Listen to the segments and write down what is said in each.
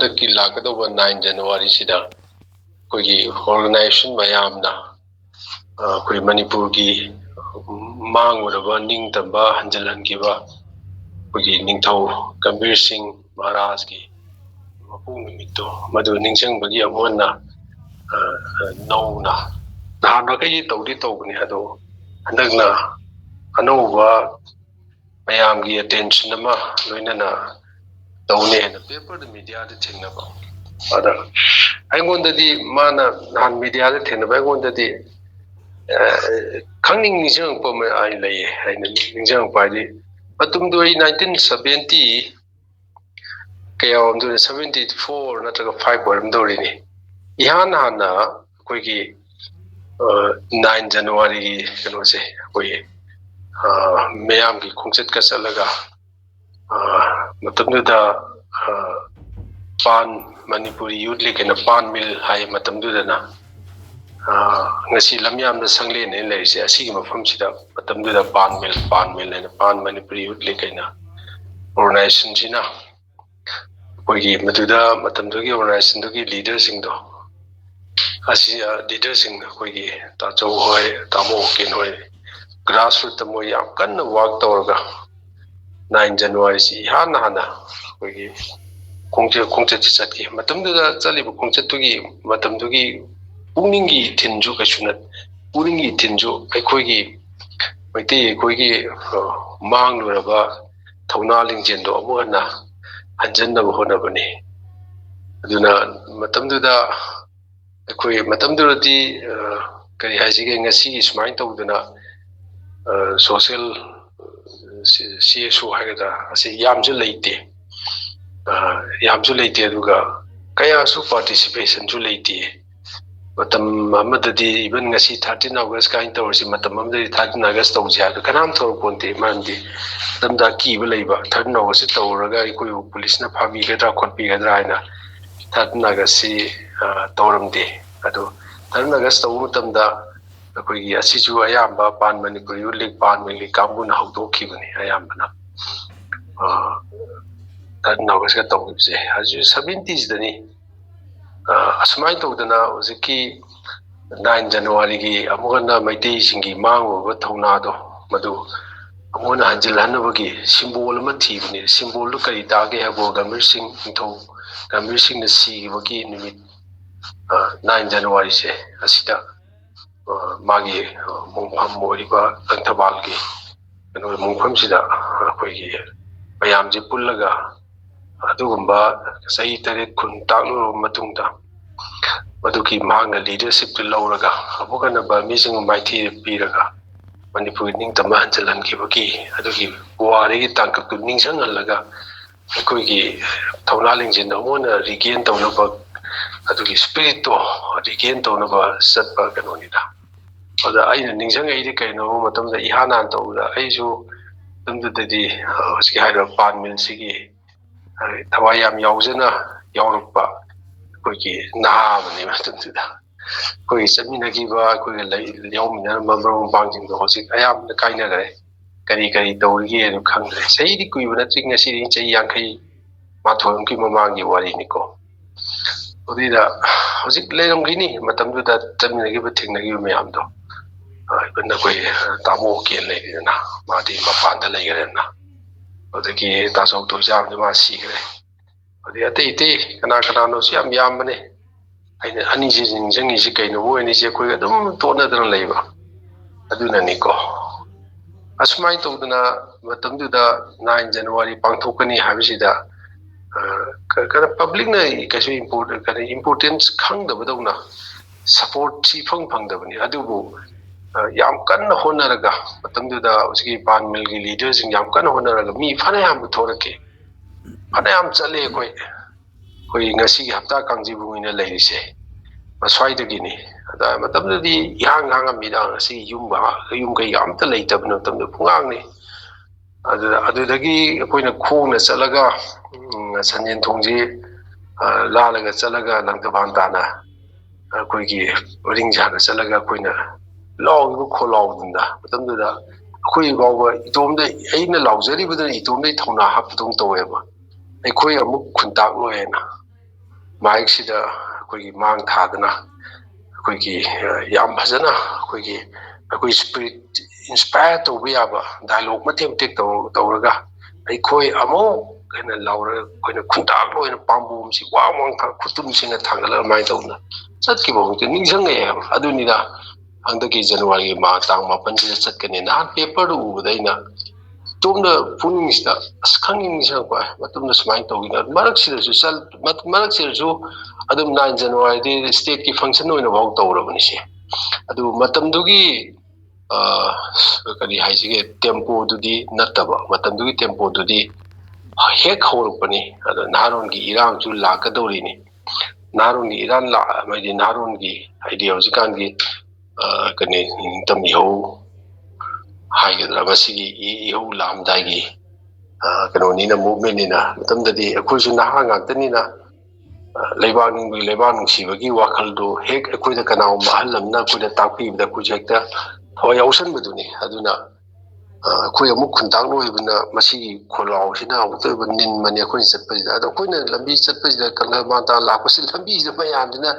हंदकी लाकदोबा 9 जनवरी सिदा कोई ऑर्गेनाइजेशन मयामना कोई मणिपुर की मांगुरबा निंगतबा हंजलनकीबा कोई निंगथौ गंभीर सिंह महाराज की मपुंग निमित्तो मधु निंगसंबगी अमोना नौना नहान कई तौदी तौबनी हदो हंदकना अनौबा मयाम की अटेंशन अमा लोइनना तौने पेपर मीडिया थेंगनबा अदा अइगोंददी माना नहान मीडिया थेंगनबा अइगोंददी खंगनिंग निजंगपा में आई लइए आइना निजंगपा दि मतुमदो 1970 कया ओमदो 74 नत्रगा 5 ओरमदोरिनी इहान हाना कोई 9 जनवरी की कनोसे कोई मयाम की खोंचत का चलगा मतुमदुदा पान मणिपुरी यूथ लीग के पान मिल high मतुमदुदना ngasi lamyam da sangle ne leise asigi mafam sida matamdu da pan mil ne pan manipuri youth league kaina organization sina koigi maduda matamdu gi organization du gi leader sing do asi leader sing koigi ta chau hoi ta mo ken hoi grassroots ta mo yam kan work tawrga 9 january si hana koigi khongche chatki matamdu da chali bu khongche tu gi matamdu gi पुनिंगी थिनजु कछुनत पुनिंगी थिनजु अखोगी मैते अखोगी मांगलुरबा थौना लिंजेंदो अमुहना हंजनब होनबनी अदुना मतमदुदा अखोई मतमदुरदी करी हाइसिगे ngasi सुमाइन तौदना social CSO हागदा असे यामजु लेते अदुगा कयासु participation जु लेते मतम अमददी even ngasi 13 अगस्त Kine तौरसी मतम अमददी 13 अगस्त तौजे हादो कनाम थोर पोंते मानदी तमदा कीबा लेबा 13 अगस्त तौरगा इकोय पुलिस ना फाबीगद्रा खोटबीगद्रा हाइना 13 अगस्त सी तौरमदे अदो 13 अगस्त तौ मतमदा अखोयगी असिजु अयाम्बा पान मणिपुर यूथ लीग पान मिली कांगुना हौदोखिबनी अयाम्बना 13 अगस्त का तौगिबसे हजु 70s दनी असमाय तौदना उजकी 9 जनवरी की अमुगना मैतै सिंगी मांगोबा थौनादो मदु अमुगना हंजिलहनबगी सिंबल अमा थीबनी सिंबल दु करी तागे हबो गंभीर सिंह न सीगिबगी निमित 9 जनवरी से असिदा मागी मुंगफम मोरिबा लंथबाल की कनो मुंगफम सिदा अखोयगी मयामजे पुल्लगा अदुगुंबा सही तरे खुन ताकलो मतुंगदा मदुकी मांगना लीडरशिप तो लौरगा अबुगना बामीसिंग माइथी पीरगा मणिपुर निंगतमा हंजलनखिबकी अदुगी बुवारीगी तांककु निंगसंगलगा अखोयगी थौना लिंजिन अमोना रिगेन तौनबा अदुगी स्पिरिट तो रिगेन तौनबा सत्पा कनोनिदा अदा आइना निंगसंग एदि कैनो मतमदा इहानान तौदा आइजु तमददि हसकी हाइरो पान मिलसिगी थवाई याम यावजना यावरपा कोई नामनी मतुदा कोई चमिनगिबा कोई यावमिना ममरो बांजिंग दो होसि अयाम काइनगरे करी तौरगी एनु खंगरे सहीदि कुइबना चिंग सिरि चई यांखै माथोम की ममांगी वारिनिको ओदिदा होजिक लेरमगिनी मतमदुदा चमिनगिबा थिंगनगिबा मयामदो इबन कोई तामो केन लेगिना मादी मपांदा लेगरेना ओदगी तासौ तोजाम मा सिगरे ओदि अते कना से याम बने अने अनी से निंजंगी से कइनो मोयनी से कोई अदुम तोनदन लेबा अदुननिको असमाय तौदना मतमदुदा 9 जनवरी पांथोकनी हाबिसिदा कना पब्लिक ना कैसे इंपोर्टेंस खंगदबदौना सपोर्ट सी फंगदबनी अदुबु याम कन्न होनरगा मतमदुदा उसकी पान मिल की लीडर्स याम कन्न होनरगा मी फना याम थोरके फना याम चले कोई ngasi hafta kangjibu ina leise maswaidagini ada matamdadi ihang hanga midang asi yum kai amta leitabno tamdo pungang ni adudagi akoina khongna chalaga sanjen thongji lalaga chalaga langtaban dana akoigi ringjana chalaga akoina lawbu kholawdunda matamduda akoi bawa itomda aina lawjari budana itomda thona hapdong toweba aikoi amuk khuntak loena ꯃꯥꯏꯛꯁꯤꯗ ꯑꯩꯈꯣꯏꯒꯤ ꯃꯥꯡ ꯊꯥꯗꯅ ꯑꯩꯈꯣꯏꯒꯤ ꯌꯥꯝ ꯐꯖꯅ ꯑꯩꯈꯣꯏ spirit inspire ꯇꯧꯕ ꯌꯥꯕ dialogue ꯃꯇꯦꯛ ꯃꯇꯦꯛ ꯇꯧꯔꯒ ꯑꯩꯈꯣꯏ ꯑꯃꯨꯛ ꯍꯦꯟꯅ ꯂꯥꯎꯔꯒ ꯑꯩꯈꯣꯏꯅ ꯈꯨꯟꯇꯥꯛ ꯑꯣꯏꯅ ꯄꯥꯝꯕꯣꯝꯁꯤ ꯋꯥꯡ ꯋꯥꯡ ꯈꯨꯇꯨꯝꯁꯤꯡꯅ ꯊꯥꯡꯒꯠꯂꯒ ꯑꯗꯨꯃꯥꯏꯅ ꯇꯧꯗꯅ ꯆꯠꯈꯤꯕ ꯍꯧꯖꯤꯛꯇꯤ ꯅꯤꯡꯁꯤꯡꯉꯛꯑꯦꯕ ꯑꯗꯨꯅꯤꯗ ꯍꯟꯗꯛꯀꯤ ꯖꯅꯋꯥꯔꯤꯒꯤ ꯇꯥꯡ 8ꯁꯤꯗ ꯆꯠꯀꯅꯤ ꯅꯍꯥꯟ ꯄꯦꯄꯔꯗ ꯎꯕꯗ ꯑꯩꯅ ꯏꯇꯣꯝꯗ ꯄꯨꯛꯅꯤꯡꯁꯤꯗ ꯑꯁ ꯈꯪꯅꯤꯡꯁꯤꯡꯉꯛꯄ ꯃꯇꯨꯡꯗ ꯁꯨꯃꯥꯏꯅ ꯇꯧꯈꯤꯅ ꯃꯔꯛꯁꯤꯗꯁꯨ ꯑꯗꯨꯝ 9 ꯖꯅꯋꯥꯔꯤꯗꯤ ꯁ꯭ꯇꯦꯠꯀꯤ ꯐꯪꯁꯟ ꯑꯣꯏꯅꯐꯥꯎ ꯇꯧꯔꯕꯅꯤ ꯁꯤ ꯑꯗꯨ ꯃꯇꯝꯗꯨꯒꯤ ꯀꯔꯤ ꯍꯥꯏꯁꯤꯒꯦ ꯇꯦꯝꯄꯣꯗꯨꯗꯤ ꯅꯠꯇꯕ ꯃꯇꯝꯗꯨꯒꯤ ꯇꯦꯝꯄꯣꯗꯨꯗꯤ ꯍꯦꯛ ꯍꯧꯔꯛꯄꯅꯤ ꯑꯗꯣ ꯅꯍꯥꯔꯣꯟꯒꯤ ꯏꯔꯥꯡꯁꯨ ꯂꯥꯛꯀꯗꯧꯔꯤꯅꯤ ꯅꯍꯥꯔꯣꯟꯒꯤ ꯏꯔꯥꯡ ꯍꯥꯏꯗꯤ ꯅꯍꯥꯔꯣꯟꯒꯤ ꯍꯥꯏꯗꯤ ꯍꯧꯖꯤꯛꯀꯥꯟꯒꯤ ꯀꯩꯅꯤ ꯅꯤꯡꯇꯝ ꯏꯍꯧ ꯍꯥꯏꯒꯗ꯭ꯔꯥ ꯃꯁꯤꯒꯤ ꯏꯍꯧ ꯂꯥꯛꯑꯝꯗꯥꯏꯒꯤ ꯀꯩꯅꯣꯅꯤꯅ ꯃꯨꯚꯃꯦꯟꯅꯤꯅ ꯃꯇꯝꯗꯗꯤ ꯑꯩꯈꯣꯏꯁꯨ ꯅꯍꯥ ꯉꯥꯛꯇꯅꯤꯅ ꯂꯩꯕꯥꯛ ꯅꯨꯡꯁꯤꯕꯒꯤ ꯋꯥꯈꯜꯗꯨ ꯍꯦꯛ ꯑꯩꯈꯣꯏꯗ ꯀꯅꯥꯒꯨꯝꯕ ꯑꯍꯜ ꯑꯃꯅ ꯑꯩꯈꯣꯏꯗ ꯇꯥꯛꯄꯤꯕꯗ ꯑꯩꯈꯣꯏꯁꯨ ꯍꯦꯛꯇ ꯊꯋꯥꯏ ꯌꯥꯎꯁꯟꯕꯗꯨꯅꯤ ꯑꯗꯨꯅ ꯑꯩꯈꯣꯏ ꯑꯃꯨꯛ ꯈꯨꯟꯇꯥꯛꯂꯣꯏꯕꯅ ꯃꯁꯤꯒꯤ ꯈꯣꯜꯂꯥꯎꯁꯤꯅ ꯑꯃꯨꯛꯇꯣꯏꯕ ꯅꯤꯟꯕꯅꯤ ꯑꯩꯈꯣꯏꯅ ꯆꯠꯄꯁꯤꯗ ꯑꯗꯣ ꯑꯩꯈꯣꯏꯅ ꯂꯝꯕꯤ ꯆꯠꯄꯁꯤꯗ ꯀꯪꯂꯥ ꯃꯥꯟꯇꯥ ꯂꯥꯛꯄꯁꯤ ꯂꯝꯕꯤꯁꯤꯗ ꯃꯌꯥꯝꯁꯤꯅ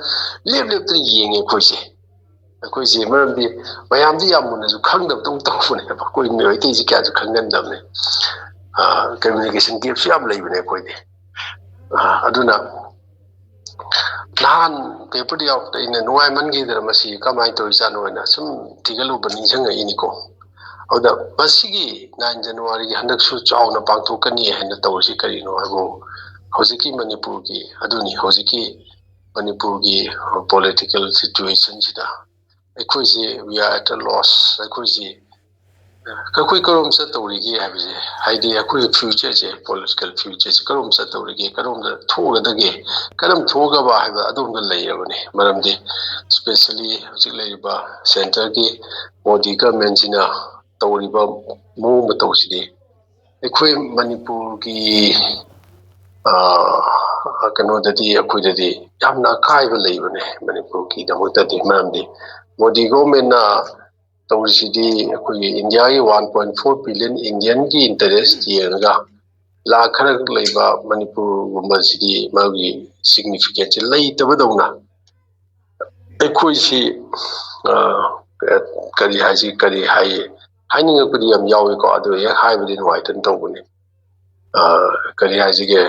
ꯂꯦꯞꯇꯅ ꯌꯦꯡꯉꯦ ꯑꯩꯈꯣꯏꯁꯦ ꯃꯔꯝꯗꯤ ꯃꯌꯥꯝꯗꯤ ꯌꯥꯝ ꯃꯨꯟꯅꯁꯨ ꯈꯪꯗꯕꯗꯧ ꯇꯧꯕꯅꯦꯕ ꯑꯩꯈꯣꯏ ꯃꯩꯇꯩꯁꯤ ꯀꯌꯥꯁꯨ ꯈꯪꯒꯟꯗꯕꯅꯤ ꯀꯝꯃ꯭ꯌꯨꯅꯤꯀꯦꯁꯟ ꯒꯦꯞꯁꯨ ꯌꯥꯝ ꯂꯩꯕꯅꯦ ꯑꯩꯈꯣꯏꯗꯤ ꯑꯗꯨꯅ ꯅꯍꯥꯟ ꯄꯦꯄꯔꯗ ꯌꯥꯎꯔꯛꯄꯗ ꯑꯩꯅ ꯅꯨꯡꯉꯥꯏꯃꯟꯈꯤꯗꯅ ꯃꯁꯤ ꯀꯃꯥꯏꯅ ꯇꯧꯔꯤꯖꯥꯠꯅꯣ ꯍꯥꯏꯅ ꯁꯨꯝ ꯊꯤꯒꯠꯂꯨꯕ ꯅꯤꯡꯁꯤꯡꯉꯛꯏꯅꯤꯀꯣ ꯑꯗꯨꯗ ꯃꯁꯤꯒꯤ 9 ꯖꯅꯋꯥꯔꯤꯒꯤ ꯍꯟꯗꯛꯁꯨ ꯆꯥꯎꯅ ꯄꯥꯡꯊꯣꯛꯀꯅꯤ ꯍꯥꯏꯅ ꯇꯧꯔꯤꯁꯤ ꯀꯔꯤꯅꯣ ꯍꯥꯏꯕꯨ ꯍꯧꯖꯤꯛꯀꯤ ꯃꯅꯤꯄꯨꯔꯒꯤ ꯑꯗꯨꯅꯤ ꯍꯧꯖꯤꯛꯀꯤ ꯃꯅꯤꯄꯨꯔꯒꯤ ꯄꯣꯂꯤꯇꯤꯀꯦꯜ ꯁꯤꯆꯨꯋꯦꯁꯟꯁꯤꯗ ꯑꯩꯈꯣꯏꯁꯤ ꯋꯤ ꯑꯥꯔ ꯑꯦꯠ ꯑ ꯂꯣꯁ ꯑꯩꯈꯣꯏꯁꯤ ꯑꯩꯈꯣꯏ ꯀꯔꯣꯝ ꯆꯠꯇꯧꯔꯤꯒꯦ ꯍꯥꯏꯕꯁꯦ ꯍꯥꯏꯗꯤ ꯑꯩꯈꯣꯏꯒꯤ ꯐ꯭ꯌꯨꯆꯔꯁꯦ ꯄꯣꯂꯤꯇꯤꯀꯦꯜ ꯐ꯭ꯌꯨꯆꯔꯁꯦ ꯀꯔꯣꯝ ꯆꯠꯇꯧꯔꯤꯒꯦ ꯀꯔꯣꯝꯗ ꯊꯣꯛꯒꯗꯒꯦ ꯀꯔꯝ ꯊꯣꯛꯑꯒꯕ ꯍꯥꯏꯕ ꯑꯗꯣꯝꯗ ꯂꯩꯔꯕꯅꯤ ꯃꯔꯝꯗꯤ ꯁ꯭ꯄꯦꯁꯦꯜꯂꯤ ꯍꯧꯖꯤꯛ ꯂꯩꯔꯤꯕ ꯁꯦꯟꯇꯔꯒꯤ ꯃꯣꯗꯤ ꯒꯃꯦꯟꯁꯤꯅ ꯇꯧꯔꯤꯕ ꯃꯑꯣꯡ ꯃꯇꯧꯁꯤꯗꯤ ꯑꯩꯈꯣꯏ ꯃꯅꯤꯄꯨꯔꯒꯤ ꯀꯩꯅꯣꯗꯗꯤ ꯑꯩꯈꯣꯏꯗꯗꯤ ꯌꯥꯝꯅ ꯑꯀꯥꯏꯕ ꯂꯩꯕꯅꯦ ꯃꯅꯤꯄꯨꯔꯒꯤꯗꯃꯛꯇꯗꯤ ꯃꯔꯝꯗꯤ ꯃꯣꯗꯤ ꯒꯣꯚꯔꯟꯃꯦꯟꯠꯅ ꯇꯧꯔꯤꯁꯤꯗꯤ ꯑꯩꯈꯣꯏꯒꯤ ꯏꯟꯗꯤꯌꯥꯒꯤ 1.4 ꯕꯤꯂꯤꯌꯟ ꯏꯟꯗꯤꯌꯟꯒꯤ ꯏꯟꯇꯔꯦꯁ ꯌꯦꯡꯉꯒ ꯂꯥꯛ ꯈꯔ ꯂꯩꯕ ꯃꯅꯤꯄꯨꯔꯒꯨꯝꯕꯁꯤꯗꯤ ꯃꯥꯒꯤ ꯁꯤꯒꯅꯤꯐꯤꯀꯦꯟꯁꯦ ꯂꯩꯇꯕꯗꯧꯅ ꯑꯩꯈꯣꯏꯁꯤ ꯀꯔꯤ ꯍꯥꯏꯅꯤꯡꯉꯛꯄꯗꯤ ꯌꯥꯝ ꯌꯥꯎꯏꯀꯣ ꯑꯗꯨ ꯍꯦꯛ ꯍꯥꯏꯕꯗꯤ ꯅꯨꯡꯉꯥꯏꯇꯅ ꯇꯧꯕꯅꯤ ꯀꯔꯤ ꯍꯥꯏꯁꯤꯒꯦ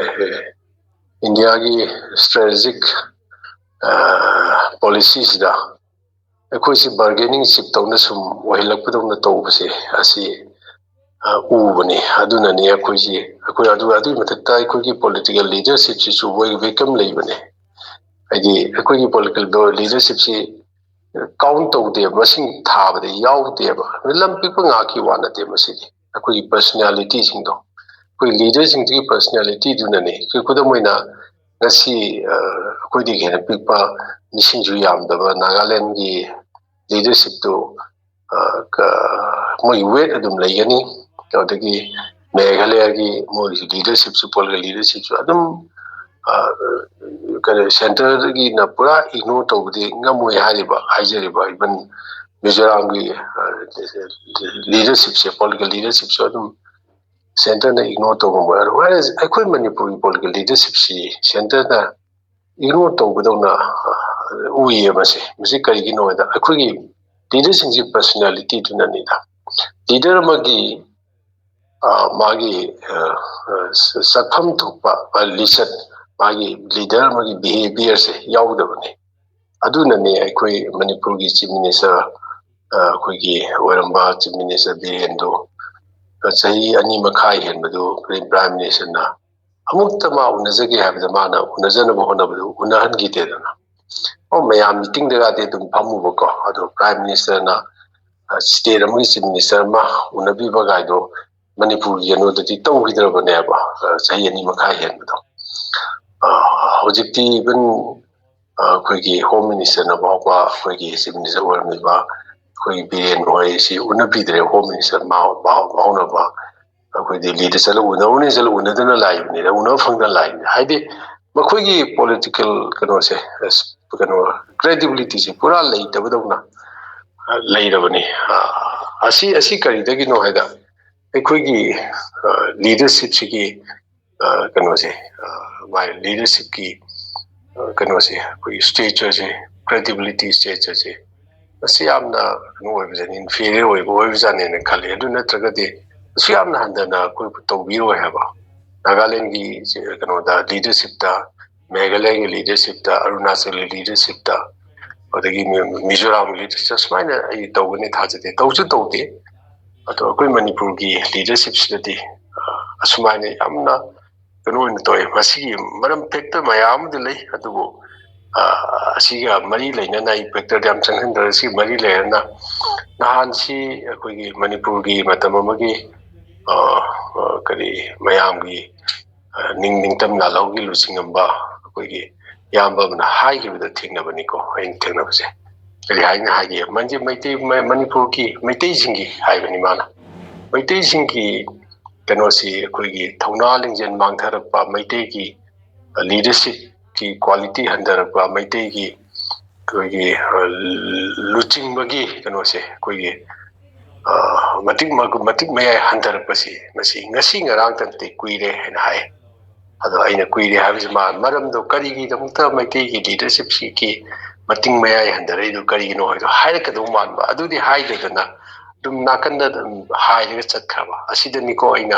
ꯏꯟꯗꯤꯌꯥꯒꯤ ꯏꯁꯇ꯭ꯔꯦꯇꯦꯖꯤꯛ ꯄꯣꯂꯤꯁꯤꯁꯤꯗ ꯑꯩꯈꯣꯏꯁꯤ ꯕꯥꯔꯒꯦꯅꯤꯡ ꯆꯤꯞ ꯇꯧꯅ ꯁꯨꯝ ꯑꯣꯏꯍꯜꯂꯛꯄꯗꯧꯅ ꯇꯧꯕꯁꯦ ꯑꯁꯤ ꯎꯕꯅꯤ ꯑꯗꯨꯅꯅꯤ ꯑꯩꯈꯣꯏ ꯑꯗꯨꯒ ꯑꯗꯨꯒꯤ ꯃꯊꯛꯇ ꯑꯩꯈꯣꯏꯒꯤ ꯄꯣꯂꯤꯇꯤꯀꯦꯜ ꯂꯤꯗꯔꯁꯤꯞꯁꯤꯁꯨ ꯃꯣꯏ ꯚꯦꯀꯝ ꯂꯩꯕꯅꯦ ꯍꯥꯏꯗꯤ ꯑꯩꯈꯣꯏꯒꯤ ꯄꯣꯂꯤꯇꯤꯀꯦꯜ ꯂꯤꯗꯔꯁꯤꯞꯁꯤ ꯀꯥꯎꯟ ꯇꯧꯗꯦꯕ ꯃꯁꯤꯡ ꯊꯥꯕꯗ ꯌꯥꯎꯗꯦꯕ ꯂꯝ ꯄꯤꯛꯄ ꯉꯥꯛꯀꯤ ꯋꯥ ꯅꯠꯇꯦ ꯃꯁꯤꯗꯤ ꯑꯩꯈꯣꯏꯒꯤ ꯄꯔꯁꯣꯅꯦꯂꯤꯇꯤꯁꯤꯡꯗꯣ ꯑꯩꯈꯣꯏ ꯂꯤꯗꯔꯁꯤꯡꯗꯨꯒꯤ ꯄꯔꯁꯣꯅꯦꯂꯤꯇꯤꯗꯨꯅꯅꯤ ꯈꯨꯗꯝ ꯑꯣꯏꯅ ꯉꯁꯤ ꯑꯩꯈꯣꯏꯗꯒꯤ ꯍꯦꯟꯅ ꯄꯤꯛꯄ ꯃꯤꯁꯤꯡꯁꯨ ꯌꯥꯝꯗꯕ ꯅꯥꯒꯥꯂꯦꯟꯒꯤ ꯂꯤꯗꯔꯁꯤꯞꯇꯨ ꯃꯣꯏꯒꯤ ꯋꯦꯠ ꯑꯗꯨꯝ ꯂꯩꯒꯅꯤ ꯑꯗꯒꯤ ꯃꯦꯘꯥꯂꯌꯥꯒꯤ ꯃꯣꯏꯒꯤ ꯂꯤꯗꯔꯁꯤꯞꯁꯨ ꯄꯣꯂꯤꯇꯤꯀꯦꯜ ꯂꯤꯗꯔꯁꯤꯞꯁꯨ ꯑꯗꯨꯝ ꯀꯔꯤ ꯁꯦꯟꯇꯔꯒꯤꯅ ꯄꯨꯔꯥ ꯏꯒꯅꯣꯔ ꯇꯧꯕꯗꯤ ꯉꯝꯃꯣꯏ ꯍꯥꯏꯖꯔꯤꯕ ꯏꯚꯟ ꯃꯤꯖꯣꯔꯥꯝꯒꯤ ꯂꯤꯗꯔꯁꯤꯞꯁꯦ ꯄꯣꯂꯤꯇꯤꯀꯦꯜ ꯂꯤꯗꯔꯁꯤꯞꯁꯨ ꯑꯗꯨꯝ ꯁꯦꯟꯇꯔꯅ ꯏꯒꯅꯣꯔ ꯇꯧꯕ ꯉꯝꯃꯣꯏ ꯑꯩꯈꯣꯏ ꯃꯅꯤꯄꯨꯔꯒꯤ ꯄꯣꯂꯤꯇꯤꯀꯦꯜ ꯂꯤꯗꯔꯁꯤꯞꯁꯤ ꯁꯦꯟꯇꯔꯅ ꯏꯒꯅꯣꯔ ꯇꯧꯕꯗꯧꯅ ꯎꯏꯌꯦ ꯃꯁꯤ ꯀꯔꯤꯒꯤꯅꯣ ꯍꯥꯏꯕꯗ ꯑꯩꯈꯣꯏꯒꯤ ꯂꯤꯗꯔꯁꯤꯡꯁꯤ ꯄꯔꯁꯣꯅꯦꯂꯤꯇꯤꯗꯨꯅꯅꯤꯗ ꯂꯤꯗꯔ ꯑꯃꯒꯤ ꯃꯥꯒꯤ ꯆꯠꯐꯝ ꯊꯣꯛꯄ ꯂꯤꯆꯠ ꯃꯥꯒꯤ ꯂꯤꯗꯔ ꯑꯃꯒꯤ ꯕꯤꯍꯦꯕꯤꯌꯔꯁꯦ ꯌꯥꯎꯗꯕꯅꯤ ꯑꯗꯨꯅꯅꯦ ꯑꯩꯈꯣꯏ ꯃꯅꯤꯄꯨꯔꯒꯤ ꯆꯤꯐ ꯃꯤꯅꯤꯁꯇꯔ ꯑꯩꯈꯣꯏꯒꯤ ꯑꯣꯏꯔꯝꯕ ꯆꯤꯐ ꯃꯤꯅꯤꯁꯇꯔ ꯕꯤꯔꯦꯟꯗꯨ ꯆꯍꯤ 2.5 ꯍꯦꯟꯕꯗꯨ ꯄ꯭ꯔꯥꯏꯝ ꯃꯤꯅꯤꯁꯇꯔꯅ ꯑꯃꯨꯛꯇ ꯃꯥ ꯎꯅꯖꯒꯦ ꯍꯥꯏꯕꯗ ꯃꯥꯅ ꯎꯅꯖꯅꯕ ꯍꯣꯠꯅꯕꯗꯨ ꯎꯅꯍꯟꯈꯤꯗꯦꯗꯅ ꯃꯌꯥꯝ ꯃꯤꯇꯤꯡꯗꯒꯗꯤ ꯑꯗꯨꯝ ꯐꯝꯃꯨꯕꯀꯣ ꯑꯗꯣ ꯄ꯭ꯔꯥꯏꯝ ꯃꯤꯅꯤꯁꯇꯔꯅ ꯁ꯭ꯇꯦꯠ ꯑꯃꯒꯤ ꯆꯤꯐ ꯃꯤꯅꯤꯁꯇꯔ ꯑꯃ ꯎꯅꯕꯤꯕ ꯒꯥꯏꯗꯣ ꯃꯅꯤꯄꯨꯔꯒꯤ ꯀꯩꯅꯣꯗꯗꯤ ꯇꯧꯈꯤꯗ꯭ꯔꯕꯅꯦꯕ ꯆꯍꯤ 2.5 ꯍꯦꯟꯕꯗꯣ ꯍꯧꯖꯤꯛꯇꯤ ꯏꯚꯟ ꯑꯩꯈꯣꯏꯒꯤ ꯍꯣꯝ ꯃꯤꯅꯤꯁꯇꯔꯅ ꯐꯥꯎꯕ ꯑꯩꯈꯣꯏꯒꯤ ꯆꯤꯐ ꯃꯤꯅꯤꯁꯇꯔ ꯑꯣꯏꯔꯝꯃꯤꯕ ꯑꯩꯈꯣꯏꯒꯤ ꯕꯤꯔꯦꯟ ꯍꯣꯏꯁꯤ ꯎꯅꯕꯤꯗ꯭ꯔꯦ ꯍꯣꯝ ꯃꯤꯅꯤꯁꯇꯔ ꯐꯥꯎꯅꯕ ꯑꯩꯈꯣꯏ ꯗꯦꯜꯂꯤꯗ ꯆꯠꯂ ꯎꯅꯗꯅ ꯂꯥꯛꯏꯕꯅꯤꯅ ꯎꯅꯕ ꯐꯪꯗꯅ ꯂꯥꯛꯏꯕꯅꯤ ꯍꯥꯏꯗꯤ ꯃꯈꯣꯏꯒꯤ ꯄꯣꯂꯤꯇꯤꯀꯦꯜ ꯀꯩꯅꯣꯁꯦ ꯀ꯭ꯔꯦꯗꯤꯕꯤꯂꯤꯇꯤꯁꯦ ꯄꯨꯔꯥ ꯂꯩꯇꯕꯗꯧꯅ ꯂꯩꯔꯕꯅꯤ ꯑꯁꯤ ꯀꯔꯤꯗꯒꯤꯅꯣ ꯍꯥꯏꯗ ꯑꯩꯈꯣꯏꯒꯤ ꯂꯤꯗꯔꯁꯤꯞꯁꯤꯒꯤ ꯀꯩꯅꯣꯁꯦ ꯃꯥꯏ ꯂꯤꯗꯔꯁꯤꯞꯀꯤ ꯀꯩꯅꯣꯁꯦ ꯑꯩꯈꯣꯏꯒꯤ ꯁ꯭ꯇꯦꯆꯔꯁꯦ ꯀ꯭ꯔꯦꯗꯤꯕꯤꯂꯤꯇꯤ ꯁ꯭ꯇꯦꯆꯔꯁꯦ ꯃꯁꯤ ꯌꯥꯝꯅ ꯀꯩꯅꯣ ꯑꯣꯏꯕꯖꯥꯠꯅꯤ ꯏꯟꯐꯤꯔꯤꯌꯔ ꯑꯣꯏꯕꯖꯥꯠꯅꯦꯅ ꯈꯜꯂꯤ ꯑꯗꯨ ꯅꯠꯇ꯭ꯔꯒꯗꯤ ꯑꯁꯨꯛ ꯌꯥꯝꯅ ꯍꯟꯊꯅ ꯑꯩꯈꯣꯏꯕꯨ ꯇꯧꯕꯤꯔꯣꯏ ꯍꯥꯏꯕ ꯅꯥꯒꯥꯂꯦꯟꯒꯤ ꯀꯩꯅꯣꯗ ꯂꯤꯗꯔꯁꯤꯞꯇ ꯃꯦꯘꯥꯂꯌꯥꯒꯤ ꯂꯤꯗꯔꯁꯤꯞꯇ ꯑꯔꯨꯅꯥꯆꯜꯒꯤ ꯂꯤꯗꯔꯁꯤꯞꯇ ꯑꯗꯒꯤ ꯃꯤꯖꯣꯔꯥꯝꯒꯤ ꯂꯤꯗꯔꯁꯤꯞꯇ ꯁꯨꯃꯥꯏꯅ ꯑꯩ ꯇꯧꯒꯅꯤ ꯊꯥꯖꯗꯦ ꯇꯧꯁꯨ ꯇꯧꯗꯦ ꯑꯗꯣ ꯑꯩꯈꯣꯏ ꯃꯅꯤꯄꯨꯔꯒꯤ ꯂꯤꯗꯔꯁꯤꯞꯁꯤꯗꯗꯤ ꯑꯁꯨꯃꯥꯏꯅ ꯌꯥꯝꯅ ꯀꯩꯅꯣ ꯑꯣꯏꯅ ꯇꯧꯋꯦ ꯃꯁꯤꯒꯤ ꯃꯔꯝ ꯐꯦꯛꯇꯔ ꯃꯌꯥꯝ ꯑꯃꯗꯤ ꯂꯩ ꯑꯗꯨꯕꯨ ꯑꯁꯤꯒ ꯃꯔꯤ ꯂꯩꯅꯅ ꯑꯩ ꯐꯦꯛꯇꯔꯗ ꯌꯥꯝ ꯆꯪꯍꯟꯗ꯭ꯔꯒ ꯁꯤ ꯃꯔꯤ ꯂꯩꯅꯅ ꯅꯍꯥꯟꯁꯤ ꯑꯩꯈꯣꯏꯒꯤ ꯃꯅꯤꯄꯨꯔꯒꯤ ꯃꯇꯝ ꯑꯃꯒꯤ ꯀꯔꯤ ꯃꯌꯥꯝꯒꯤ ꯅꯤꯡꯇꯝ ꯂꯥꯜꯍꯧꯒꯤ ꯂꯨꯆꯤꯡꯉꯝꯕ ꯑꯩꯈꯣꯏꯒꯤ ꯏꯌꯥꯝꯕ ꯑꯃꯅ ꯍꯥꯏꯈꯤꯕꯗ ꯊꯦꯡꯅꯕꯅꯤꯀꯣ ꯑꯩꯅ ꯊꯦꯡꯅꯕꯁꯦ ꯀꯔꯤ ꯍꯥꯏꯅ ꯍꯥꯏꯒꯦ ꯃꯅꯤꯄꯨꯔꯒꯤ ꯃꯩꯇꯩꯁꯤꯡꯒꯤ ꯍꯥꯏꯕꯅꯤ ꯃꯥꯅ ꯃꯩꯇꯩꯁꯤꯡꯒꯤ ꯀꯩꯅꯣꯁꯤ ꯑꯩꯈꯣꯏꯒꯤ ꯊꯧꯅꯥ ꯂꯤꯡꯖꯦꯜ ꯃꯥꯡꯊꯔꯛꯄ ꯃꯩꯇꯩꯒꯤ ꯂꯤꯗꯔꯁꯤꯞꯀꯤ ꯀ꯭ꯋꯥꯂꯤꯇꯤ ꯍꯟꯊꯔꯛꯄ ꯃꯩꯇꯩꯒꯤ ꯑꯩꯈꯣꯏꯒꯤ ꯂꯨꯆꯤꯡꯕꯒꯤ ꯀꯩꯅꯣꯁꯦ ꯑꯩꯈꯣꯏꯒꯤ ꯃꯇꯤꯛ ꯃꯌꯥꯏ ꯍꯟꯊꯔꯛꯄꯁꯤ ꯃꯁꯤ ꯉꯁꯤ ꯉꯔꯥꯡꯇ ꯅꯠꯇꯦ ꯀꯨꯏꯔꯦ ꯍꯥꯏꯅ ꯍꯥꯏ ꯑꯗꯣ ꯑꯩꯅ ꯀꯨꯏꯔꯦ ꯍꯥꯏꯕꯁꯤ ꯃꯔꯝꯗꯣ ꯀꯔꯤꯒꯤꯗꯃꯛꯇ ꯃꯩꯇꯩꯒꯤ ꯂꯤꯗꯔꯁꯤꯞꯁꯤꯒꯤ ꯃꯇꯤꯡ ꯃꯌꯥꯏ ꯍꯟꯊꯔꯛꯏꯗꯣ ꯀꯔꯤꯒꯤꯅꯣ ꯍꯥꯏꯗꯣ ꯍꯥꯏꯔꯛꯀꯗꯧ ꯃꯥꯟꯕ ꯑꯗꯨꯗꯤ ꯍꯥꯏꯗꯗꯅ ꯑꯗꯨꯝ ꯅꯥꯀꯟꯗ ꯑꯗꯨꯝ ꯍꯥꯏꯔꯒ ꯆꯠꯈ꯭ꯔꯕ ꯑꯁꯤꯗꯅꯤꯀꯣ ꯑꯩꯅ